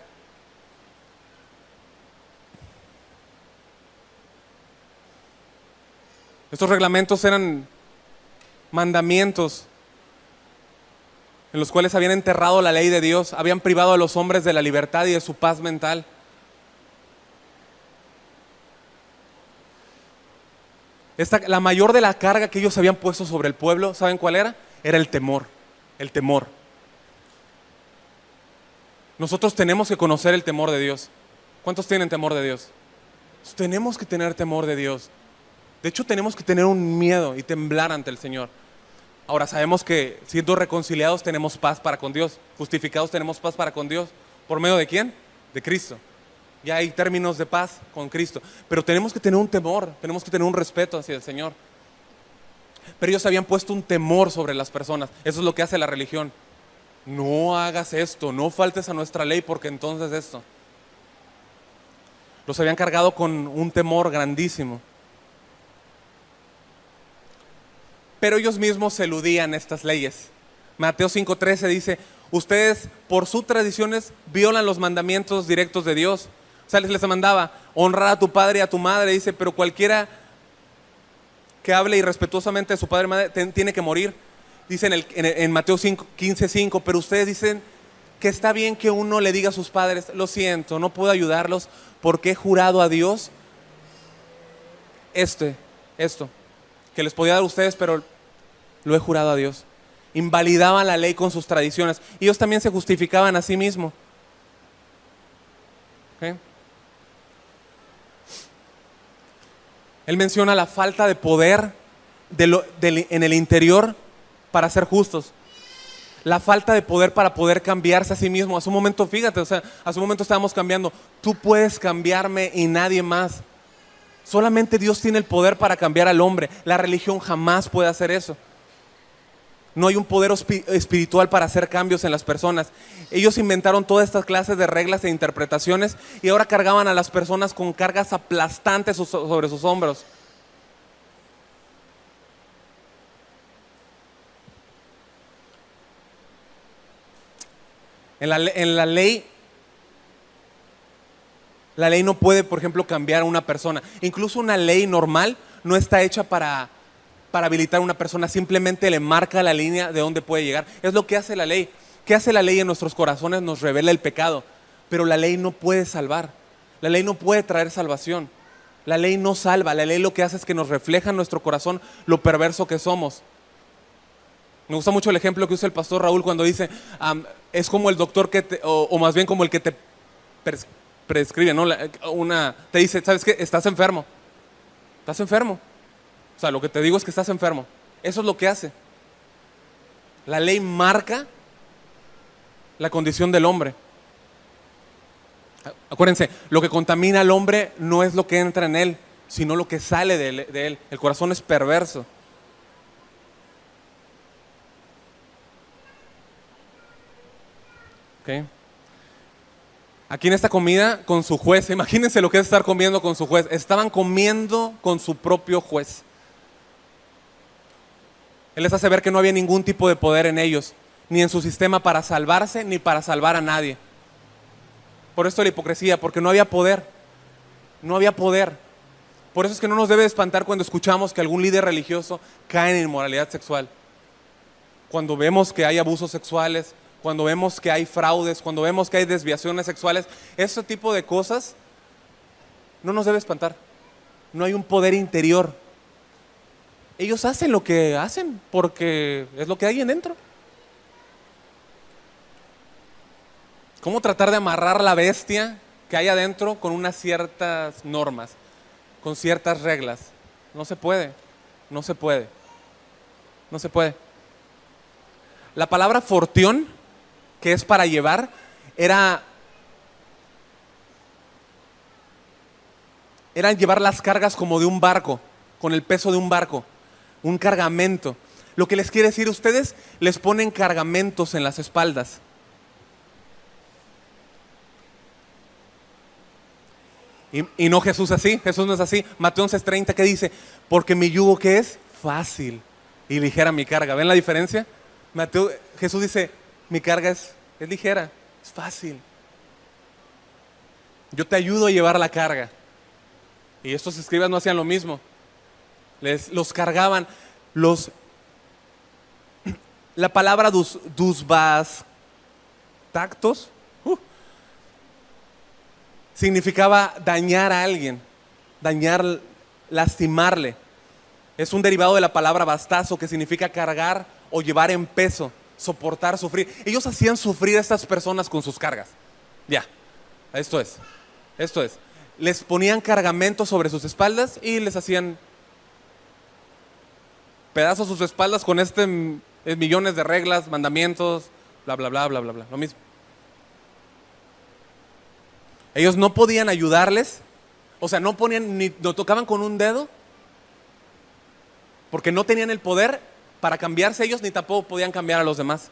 Estos reglamentos eran mandamientos en los cuales habían enterrado la ley de Dios, habían privado a los hombres de la libertad y de su paz mental. La mayor de la carga que ellos habían puesto sobre el pueblo, ¿saben cuál era? Era el temor, el temor. Nosotros tenemos que conocer el temor de Dios. ¿Cuántos tienen temor de Dios? Tenemos que tener temor de Dios. De hecho, tenemos que tener un miedo y temblar ante el Señor. Ahora, sabemos que siendo reconciliados tenemos paz para con Dios. Justificados tenemos paz para con Dios. ¿Por medio de quién? De Cristo. Ya hay términos de paz con Cristo. Pero tenemos que tener un temor, tenemos que tener un respeto hacia el Señor. Pero ellos habían puesto un temor sobre las personas. Eso es lo que hace la religión. No hagas esto, no faltes a nuestra ley porque entonces esto. Los habían cargado con un temor grandísimo. Pero ellos mismos se eludían estas leyes. Mateo 5:13 dice: ustedes por sus tradiciones violan los mandamientos directos de Dios. O sea, les mandaba honrar a tu padre y a tu madre, dice, pero cualquiera que hable irrespetuosamente de su padre y madre tiene que morir. Dice en Mateo 15:5, pero ustedes dicen que está bien que uno le diga a sus padres: lo siento, no puedo ayudarlos porque he jurado a Dios esto, que les podía dar a ustedes, pero lo he jurado a Dios. Invalidaban la ley con sus tradiciones. Y ellos también se justificaban a sí mismos. ¿Okay? Él menciona la falta de poder en el interior para ser justos. La falta de poder para poder cambiarse a sí mismo. Hace un momento, fíjate, o sea, hace un momento estábamos cambiando. Tú puedes cambiarme y nadie más. Solamente Dios tiene el poder para cambiar al hombre. La religión jamás puede hacer eso. No hay un poder espiritual para hacer cambios en las personas. Ellos inventaron todas estas clases de reglas e interpretaciones y ahora cargaban a las personas con cargas aplastantes sobre sus hombros. En la ley no puede, por ejemplo, cambiar a una persona. Incluso una ley normal no está hecha para habilitar a una persona, simplemente le marca la línea de dónde puede llegar. Es lo que hace la ley. ¿Qué hace la ley en nuestros corazones? Nos revela el pecado. Pero la ley no puede salvar. La ley no puede traer salvación. La ley no salva. La ley lo que hace es que nos refleja en nuestro corazón lo perverso que somos. Me gusta mucho el ejemplo que usa el pastor Raúl cuando dice, es como el doctor o más bien como el que te prescribe, ¿no? Te dice, ¿sabes qué? Estás enfermo. Estás enfermo. O sea, lo que te digo es que estás enfermo. Eso es lo que hace. La ley marca la condición del hombre. Acuérdense, lo que contamina al hombre no es lo que entra en él, sino lo que sale de él. El corazón es perverso. ¿ok? Aquí en esta comida con su juez, imagínense lo que es estar comiendo con su juez. Estaban comiendo con su propio juez. Él les hace ver que no había ningún tipo de poder en ellos, ni en su sistema para salvarse, ni para salvar a nadie. Por esto la hipocresía, porque no había poder. No había poder. Por eso es que no nos debe espantar cuando escuchamos que algún líder religioso cae en inmoralidad sexual. Cuando vemos que hay abusos sexuales, cuando vemos que hay fraudes, cuando vemos que hay desviaciones sexuales, ese tipo de cosas no nos debe espantar. No hay un poder interior. Ellos hacen lo que hacen porque es lo que hay en dentro. ¿Cómo tratar de amarrar la bestia que hay adentro con unas ciertas normas, con ciertas reglas? No se puede, no se puede, no se puede. La palabra fortión, que es para llevar, era llevar las cargas como de un barco, con el peso de un barco, un cargamento. Lo que les quiere decir, ustedes les ponen cargamentos en las espaldas. Y no Jesús así, Jesús no es así. Mateo 11:30, ¿qué dice? Porque mi yugo, ¿qué es? Fácil y ligera mi carga. ¿Ven la diferencia? Jesús dice, mi carga es ligera, es fácil. Yo te ayudo a llevar la carga. Y estos escribas no hacían lo mismo. Los cargaban. La palabra dusbastactos significaba dañar a alguien, lastimarle. Es un derivado de la palabra bastazo, que significa cargar o llevar en peso, soportar, sufrir. Ellos hacían sufrir a estas personas con sus cargas. Ya, esto es. Les ponían cargamentos sobre sus espaldas y les hacían pedazos sus espaldas con millones de reglas, mandamientos, bla, bla, bla, bla, bla, bla, lo mismo. Ellos no podían ayudarles, o sea, no tocaban con un dedo, porque no tenían el poder para cambiarse ellos, ni tampoco podían cambiar a los demás.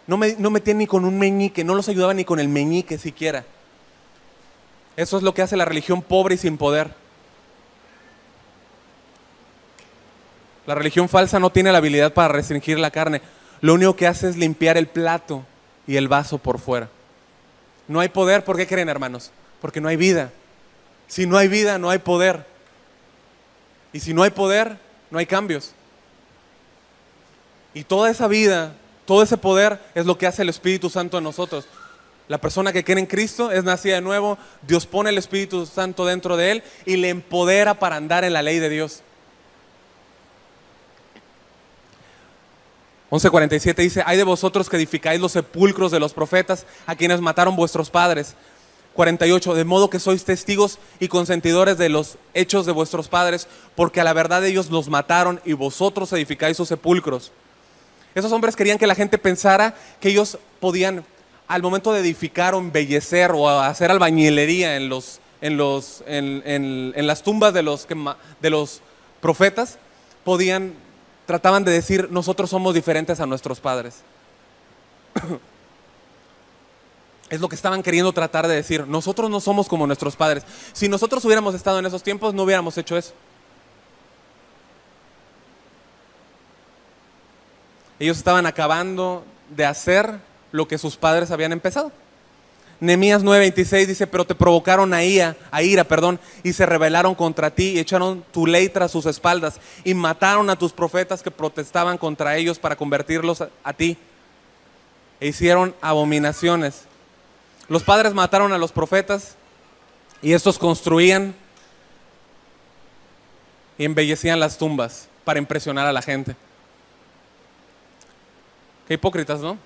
No metían ni con un meñique, no los ayudaban ni con el meñique siquiera. Eso es lo que hace la religión pobre y sin poder. La religión falsa no tiene la habilidad para restringir la carne. Lo único que hace es limpiar el plato y el vaso por fuera. No hay poder, ¿por qué creen, hermanos? Porque no hay vida. Si no hay vida, no hay poder. Y si no hay poder, no hay cambios. Y toda esa vida, todo ese poder es lo que hace el Espíritu Santo en nosotros. La persona que cree en Cristo es nacida de nuevo. Dios pone el Espíritu Santo dentro de él y le empodera para andar en la ley de Dios. 11:47 dice, hay de vosotros que edificáis los sepulcros de los profetas, a quienes mataron vuestros padres. 48, de modo que sois testigos y consentidores de los hechos de vuestros padres, porque a la verdad ellos los mataron y vosotros edificáis sus sepulcros. Esos hombres querían que la gente pensara que ellos podían, al momento de edificar o embellecer o hacer albañilería en las tumbas de los profetas, trataban de decir, nosotros somos diferentes a nuestros padres. Es lo que estaban queriendo tratar de decir, nosotros no somos como nuestros padres. Si nosotros hubiéramos estado en esos tiempos, no hubiéramos hecho eso. Ellos estaban acabando de hacer lo que sus padres habían empezado. Nehemías 9:26 dice, pero te provocaron a ira, y se rebelaron contra ti y echaron tu ley tras sus espaldas y mataron a tus profetas que protestaban contra ellos para convertirlos a ti. E hicieron abominaciones. Los padres mataron a los profetas y estos construían y embellecían las tumbas para impresionar a la gente. Qué hipócritas, ¿no?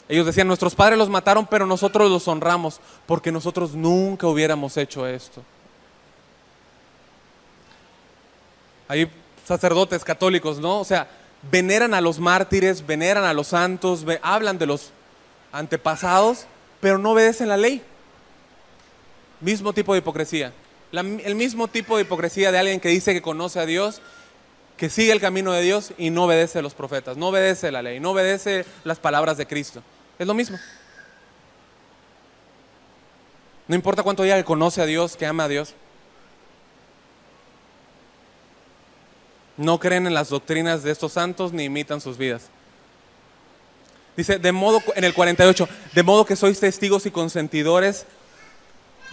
Ellos decían, nuestros padres los mataron, pero nosotros los honramos, porque nosotros nunca hubiéramos hecho esto. Hay sacerdotes católicos, ¿no? O sea, veneran a los mártires, veneran a los santos, hablan de los antepasados, pero no obedecen la ley. Mismo tipo de hipocresía. El mismo tipo de hipocresía de alguien que dice que conoce a Dios, que sigue el camino de Dios y no obedece a los profetas, no obedece la ley, no obedece las palabras de Cristo. Es lo mismo. No importa cuánto diga que conoce a Dios, que ama a Dios. No creen en las doctrinas de estos santos ni imitan sus vidas. Dice, de modo, en el 48, de modo que sois testigos y consentidores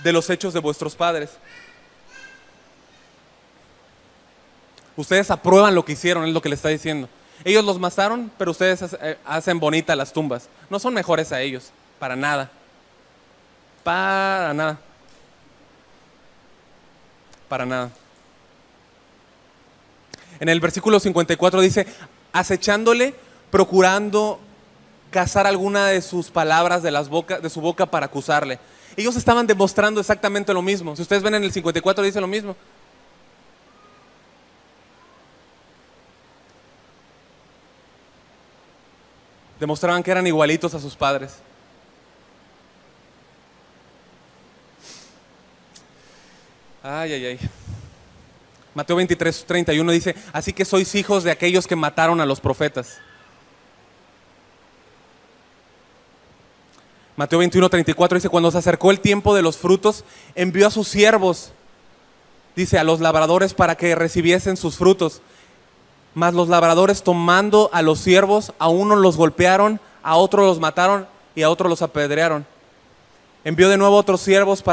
de los hechos de vuestros padres. Ustedes aprueban lo que hicieron, es lo que le está diciendo. Ellos los mataron, pero ustedes hacen bonitas las tumbas. No son mejores a ellos, para nada. Para nada. Para nada. En el versículo 54 dice, acechándole, procurando cazar alguna de sus palabras de su boca para acusarle. Ellos estaban demostrando exactamente lo mismo. Si ustedes ven en el 54 dice lo mismo. Demostraban que eran igualitos a sus padres. Ay, ay, ay. Mateo 23, 31 dice, así que sois hijos de aquellos que mataron a los profetas. Mateo 21, 34 dice, cuando se acercó el tiempo de los frutos, envió a sus siervos, dice, a los labradores para que recibiesen sus frutos. Mas los labradores, tomando a los siervos, a unos los golpearon, a otros los mataron y a otros los apedrearon. Envió de nuevo a otros siervos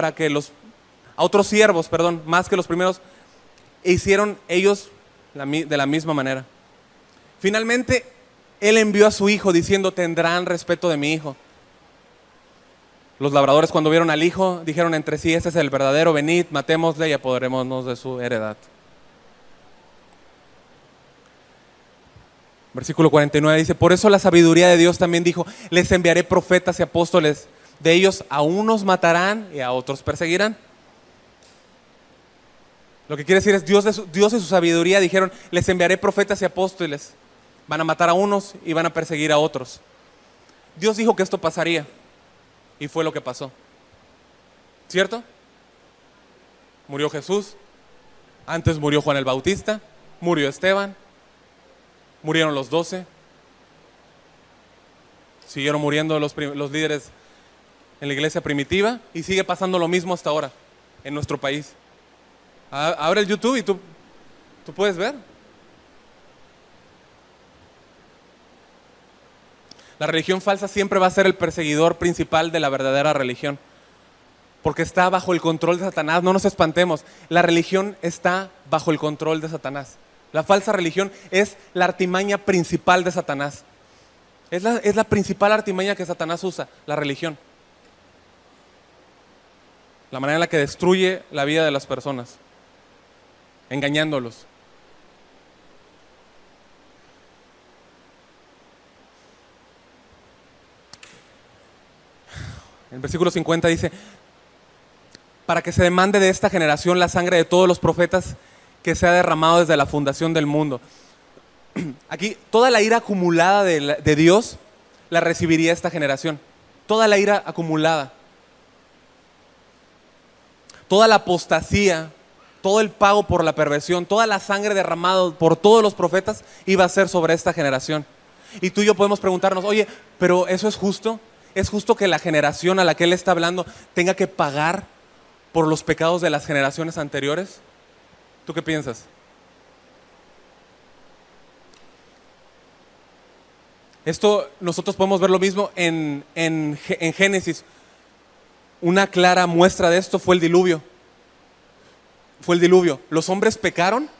más que los primeros, e hicieron ellos de la misma manera. Finalmente, él envió a su hijo diciendo, tendrán respeto de mi hijo. Los labradores, cuando vieron al hijo, dijeron entre sí, este es el verdadero, venid, matémosle y apoderémonos de su heredad. Versículo 49 dice, por eso la sabiduría de Dios también dijo, les enviaré profetas y apóstoles, de ellos a unos matarán y a otros perseguirán. Lo que quiere decir es, Dios y su sabiduría dijeron, les enviaré profetas y apóstoles, van a matar a unos y van a perseguir a otros. Dios dijo que esto pasaría y fue lo que pasó. ¿Cierto? Murió Jesús, antes murió Juan el Bautista, murió Esteban, murieron los 12, siguieron muriendo los líderes en la iglesia primitiva y sigue pasando lo mismo hasta ahora en nuestro país. Abre el YouTube y tú puedes ver. La religión falsa siempre va a ser el perseguidor principal de la verdadera religión, porque está bajo el control de Satanás. No nos espantemos, la religión está bajo el control de Satanás. La falsa religión es la artimaña principal de Satanás. Es la principal artimaña que Satanás usa, la religión. La manera en la que destruye la vida de las personas, engañándolos. El versículo 50 dice, para que se demande de esta generación la sangre de todos los profetas que se ha derramado desde la fundación del mundo. Aquí, toda la ira acumulada de Dios la recibiría esta generación. Toda la ira acumulada. Toda la apostasía, todo el pago por la perversión, toda la sangre derramada por todos los profetas iba a ser sobre esta generación. Y tú y yo podemos preguntarnos, oye, ¿pero eso es justo? ¿Es justo que la generación a la que él está hablando tenga que pagar por los pecados de las generaciones anteriores? ¿Tú qué piensas? Esto nosotros podemos ver lo mismo en Génesis. Una clara muestra de esto fue el diluvio. Fue el diluvio. Los hombres pecaron.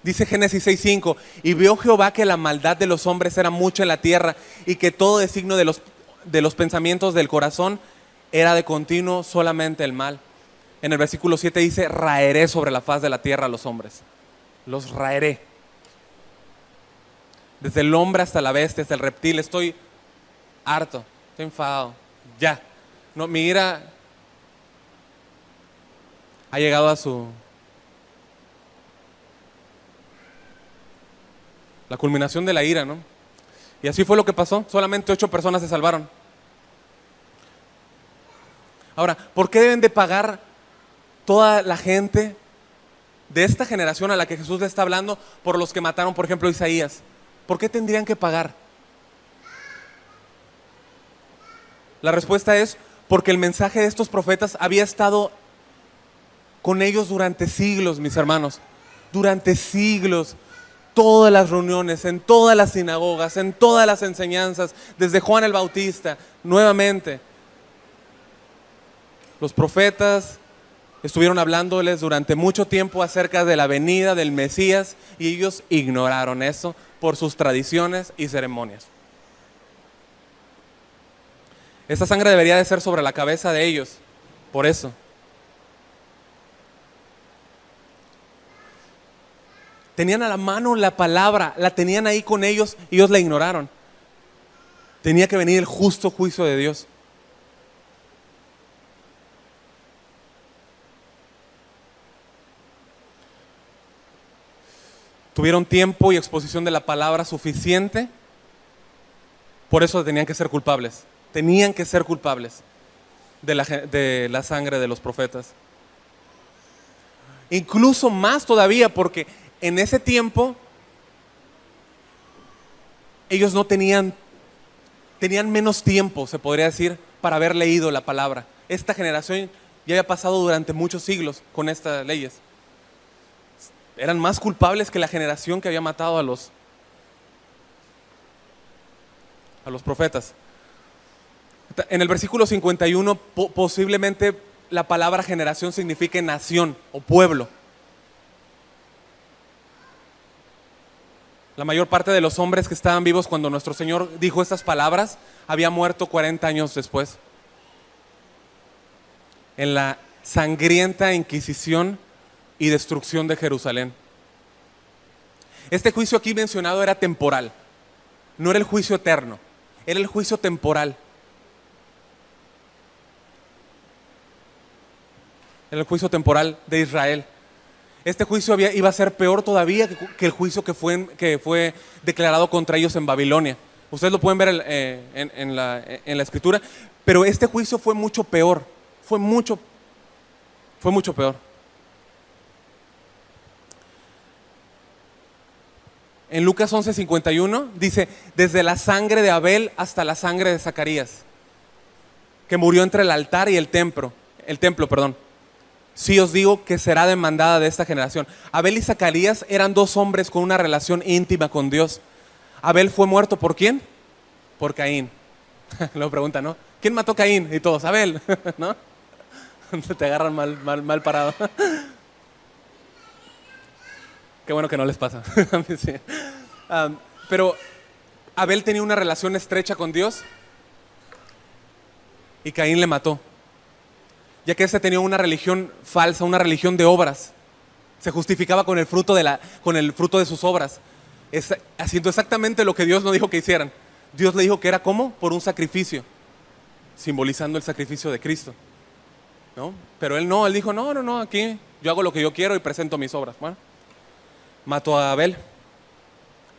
Dice Génesis 6:5, y vio Jehová que la maldad de los hombres era mucha en la tierra y que todo designio de los pensamientos del corazón era de continuo solamente el mal. En el versículo 7 dice, raeré sobre la faz de la tierra a los hombres. Los raeré. Desde el hombre hasta la bestia, hasta el reptil, estoy harto, estoy enfadado. Ya. No, mi ira ha llegado a la culminación de la ira, ¿no? Y así fue lo que pasó. Solamente 8 personas se salvaron. Ahora, ¿por qué deben de pagar toda la gente de esta generación a la que Jesús le está hablando, por los que mataron, por ejemplo, a Isaías. ¿Por qué tendrían que pagar? La respuesta es porque el mensaje de estos profetas había estado con ellos durante siglos, mis hermanos. Durante siglos. Todas las reuniones, en todas las sinagogas, en todas las enseñanzas, desde Juan el Bautista, nuevamente. Los profetas estuvieron hablándoles durante mucho tiempo acerca de la venida del Mesías y ellos ignoraron eso por sus tradiciones y ceremonias. Esa sangre debería de ser sobre la cabeza de ellos, por eso. Tenían a la mano la palabra, la tenían ahí con ellos y ellos la ignoraron. Tenía que venir el justo juicio de Dios. Tuvieron tiempo y exposición de la palabra suficiente, por eso tenían que ser culpables. Tenían que ser culpables de la sangre de los profetas. Incluso más todavía, porque en ese tiempo ellos no tenían menos tiempo, se podría decir, para haber leído la palabra. Esta generación ya había pasado durante muchos siglos con estas leyes. Eran más culpables que la generación que había matado a los profetas. En el versículo 51, posiblemente la palabra generación signifique nación o pueblo. La mayor parte de los hombres que estaban vivos cuando nuestro Señor dijo estas palabras había muerto 40 años después, en la sangrienta inquisición y destrucción de Jerusalén. Este juicio aquí mencionado era temporal, no era el juicio eterno, era el juicio temporal. Era el juicio temporal de Israel. Este juicio iba a ser peor todavía que el juicio que fue declarado contra ellos en Babilonia. Ustedes lo pueden ver en la escritura, pero este juicio fue mucho peor, fue mucho peor. En Lucas 11:51 dice, desde la sangre de Abel hasta la sangre de Zacarías, que murió entre el altar y el templo. Sí os digo que será demandada de esta generación. Abel y Zacarías eran dos hombres con una relación íntima con Dios. Abel fue muerto ¿por quién? Por Caín. Luego preguntan, ¿no? ¿Quién mató a Caín? Y todos, Abel, ¿no? Te agarran mal parado. Qué bueno que no les pasa. Sí. Pero Abel tenía una relación estrecha con Dios y Caín le mató, ya que este tenía una religión falsa, una religión de obras. Se justificaba con el fruto de sus obras, haciendo exactamente lo que Dios no dijo que hicieran. Dios le dijo que era ¿cómo? Por un sacrificio, simbolizando el sacrificio de Cristo, ¿no? Pero él dijo, no, aquí yo hago lo que yo quiero y presento mis obras. Bueno, mató a Abel.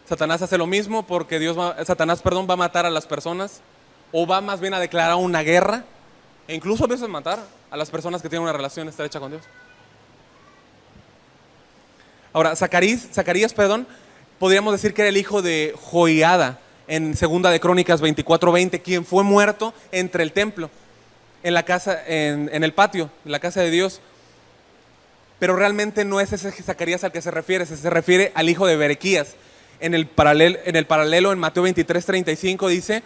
Satanás hace lo mismo porque Satanás va a matar a las personas, o va más bien a declarar una guerra, e incluso a veces matar a las personas que tienen una relación estrecha con Dios. Ahora, Zacarías, podríamos decir que era el hijo de Joiada en Segunda de Crónicas 24:20, quien fue muerto entre el templo, en la casa, en el patio, en la casa de Dios. Pero realmente no es ese Zacarías al que se refiere al hijo de Berequías. En el paralelo en Mateo 23:35 dice,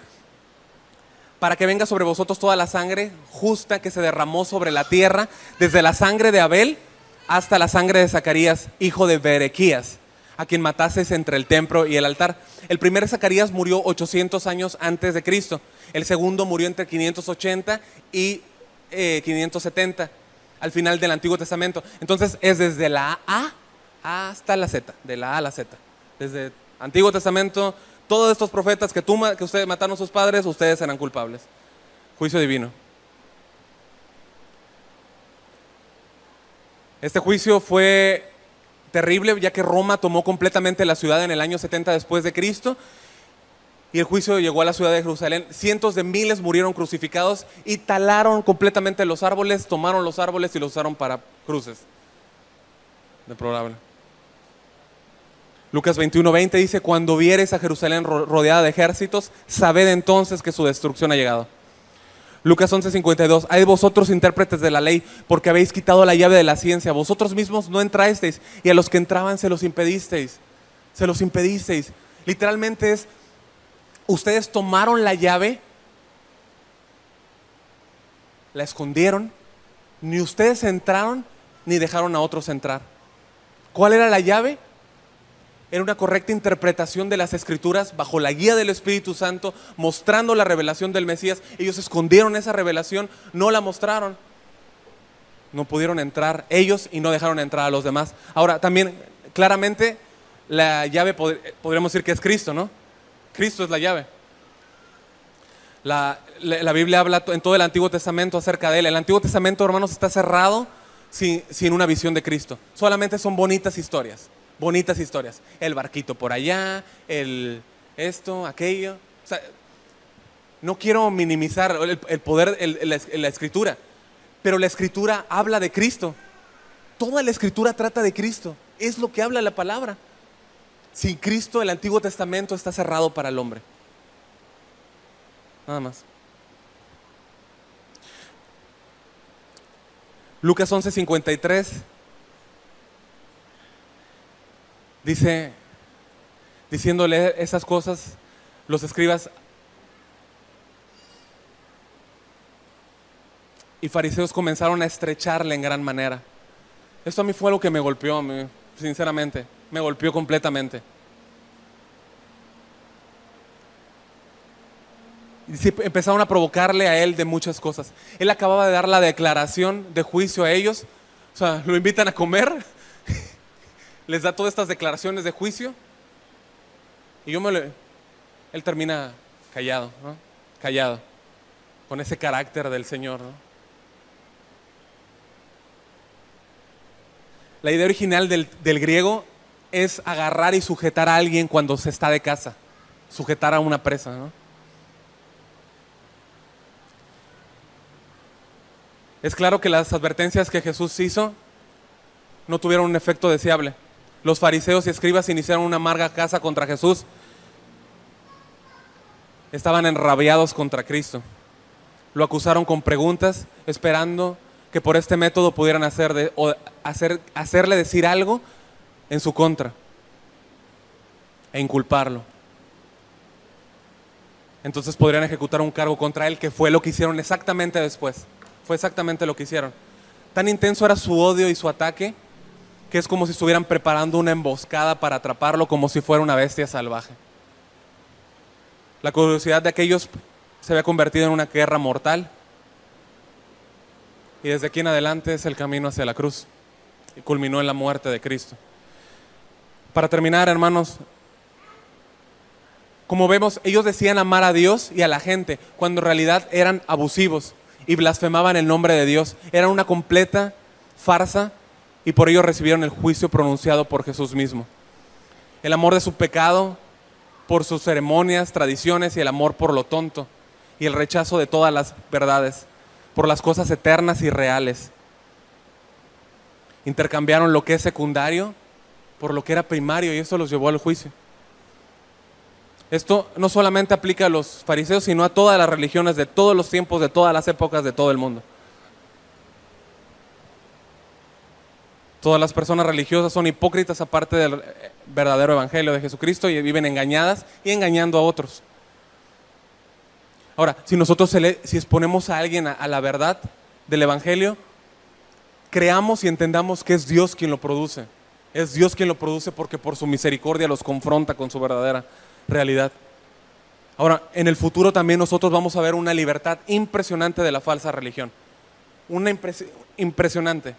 para que venga sobre vosotros toda la sangre justa que se derramó sobre la tierra, desde la sangre de Abel hasta la sangre de Zacarías, hijo de Berequías, a quien matases entre el templo y el altar. El primer Zacarías murió 800 años antes de Cristo. El segundo murió entre 580 y 570, al final del Antiguo Testamento. Entonces es desde la A hasta la Z, de la A a la Z. Desde Antiguo Testamento, todos estos profetas que ustedes mataron a sus padres, ustedes serán culpables. Juicio divino. Este juicio fue terrible, ya que Roma tomó completamente la ciudad en el año 70 después de Cristo, y el juicio llegó a la ciudad de Jerusalén. Cientos de miles murieron crucificados y talaron completamente los árboles, tomaron los árboles y los usaron para cruces. Deplorable. Lucas 21:20 dice: cuando viereis a Jerusalén rodeada de ejércitos, sabed entonces que su destrucción ha llegado. Lucas 11:52, hay de vosotros intérpretes de la ley, porque habéis quitado la llave de la ciencia. Vosotros mismos no entrasteis, y a los que entraban se los impedisteis. Se los impedisteis. Literalmente es, ustedes tomaron la llave, la escondieron, ni ustedes entraron, ni dejaron a otros entrar. ¿Cuál era la llave? Era una correcta interpretación de las Escrituras bajo la guía del Espíritu Santo, mostrando la revelación del Mesías. Ellos escondieron esa revelación, no la mostraron. No pudieron entrar ellos y no dejaron entrar a los demás. Ahora, también, claramente, la llave podríamos decir que es Cristo, ¿no? Cristo es la llave. La Biblia habla en todo el Antiguo Testamento acerca de Él. El Antiguo Testamento, hermanos, está cerrado sin una visión de Cristo. Solamente son bonitas historias. Bonitas historias. El barquito por allá, esto, aquello. O sea, no quiero minimizar el poder de la Escritura, pero la Escritura habla de Cristo. Toda la Escritura trata de Cristo. Es lo que habla la palabra. Sin Cristo, el Antiguo Testamento está cerrado para el hombre. Nada más. Lucas 11:53 dice, diciéndole esas cosas, los escribas y fariseos comenzaron a estrecharle en gran manera. Esto a mí fue algo que me golpeó, sinceramente, me golpeó completamente. Y sí, empezaron a provocarle a él de muchas cosas. Él acababa de dar la declaración de juicio a ellos. O sea, lo invitan a comer, les da todas estas declaraciones de juicio. Y él termina callado, ¿no? Callado, con ese carácter del Señor, ¿no? La idea original del griego es agarrar y sujetar a alguien cuando se está de caza. Sujetar a una presa, ¿no? Es claro que las advertencias que Jesús hizo no tuvieron un efecto deseable. Los fariseos y escribas iniciaron una amarga caza contra Jesús. Estaban enrabiados contra Cristo. Lo acusaron con preguntas, esperando que por este método pudieran hacerle decir algo en su contra e inculparlo. Entonces podrían ejecutar un cargo contra él, que fue lo que hicieron exactamente después. Fue exactamente lo que hicieron. Tan intenso era su odio y su ataque, que es como si estuvieran preparando una emboscada para atraparlo, como si fuera una bestia salvaje. La curiosidad de aquellos se había convertido en una guerra mortal, y desde aquí en adelante es el camino hacia la cruz, y culminó en la muerte de Cristo. Para terminar, hermanos, como vemos, ellos decían amar a Dios y a la gente, cuando en realidad eran abusivos y blasfemaban el nombre de Dios. Era una completa farsa, y por ello recibieron el juicio pronunciado por Jesús mismo. El amor de su pecado por sus ceremonias, tradiciones, y el amor por lo tonto, y el rechazo de todas las verdades, por las cosas eternas y reales. Intercambiaron lo que es secundario por lo que era primario, y eso los llevó al juicio. Esto no solamente aplica a los fariseos, sino a todas las religiones de todos los tiempos, de todas las épocas, de todo el mundo. Todas las personas religiosas son hipócritas aparte del verdadero evangelio de Jesucristo, y viven engañadas y engañando a otros. Ahora, si nosotros si exponemos a alguien a la verdad del evangelio, creamos y entendamos que es Dios quien lo produce. Es Dios quien lo produce, porque por su misericordia los confronta con su verdadera realidad. Ahora, en el futuro también nosotros vamos a ver una libertad impresionante de la falsa religión. Impresionante.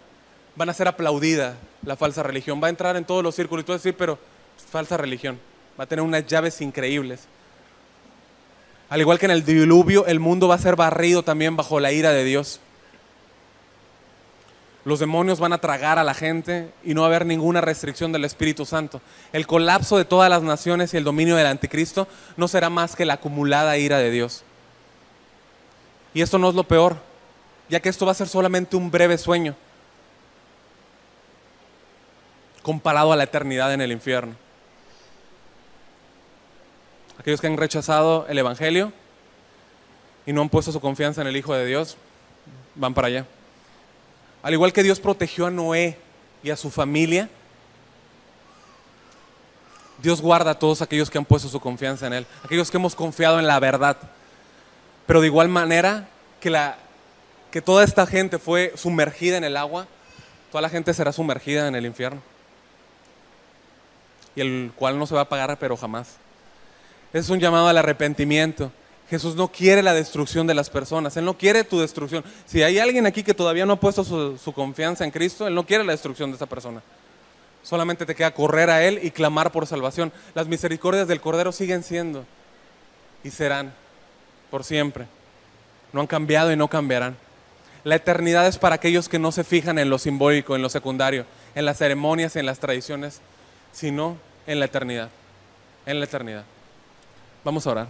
Van a ser aplaudida la falsa religión. Va a entrar en todos los círculos y todo decir, pero falsa religión. Va a tener unas llaves increíbles. Al igual que en el diluvio, el mundo va a ser barrido también bajo la ira de Dios. Los demonios van a tragar a la gente y no va a haber ninguna restricción del Espíritu Santo. El colapso de todas las naciones y el dominio del anticristo no será más que la acumulada ira de Dios. Y esto no es lo peor, ya que esto va a ser solamente un breve sueño. comparado a la eternidad en el infierno. Aquellos que han rechazado el Evangelio y no han puesto su confianza en el Hijo de Dios, van para allá. Al igual que Dios protegió a Noé y a su familia, Dios guarda a todos aquellos que han puesto su confianza en Él, aquellos que hemos confiado en la verdad. Pero de igual manera que toda esta gente fue sumergida en el agua, toda la gente será sumergida en el infierno, y el cual no se va a apagar, pero jamás. Es un llamado al arrepentimiento. Jesús no quiere la destrucción de las personas, Él no quiere tu destrucción. Si hay alguien aquí que todavía no ha puesto su confianza en Cristo, Él no quiere la destrucción de esa persona. Solamente te queda correr a Él y clamar por salvación. Las misericordias del Cordero siguen siendo y serán por siempre. No han cambiado y no cambiarán. La eternidad es para aquellos que no se fijan en lo simbólico, en lo secundario, en las ceremonias, en las tradiciones, sino en la eternidad. En la eternidad. Vamos a orar.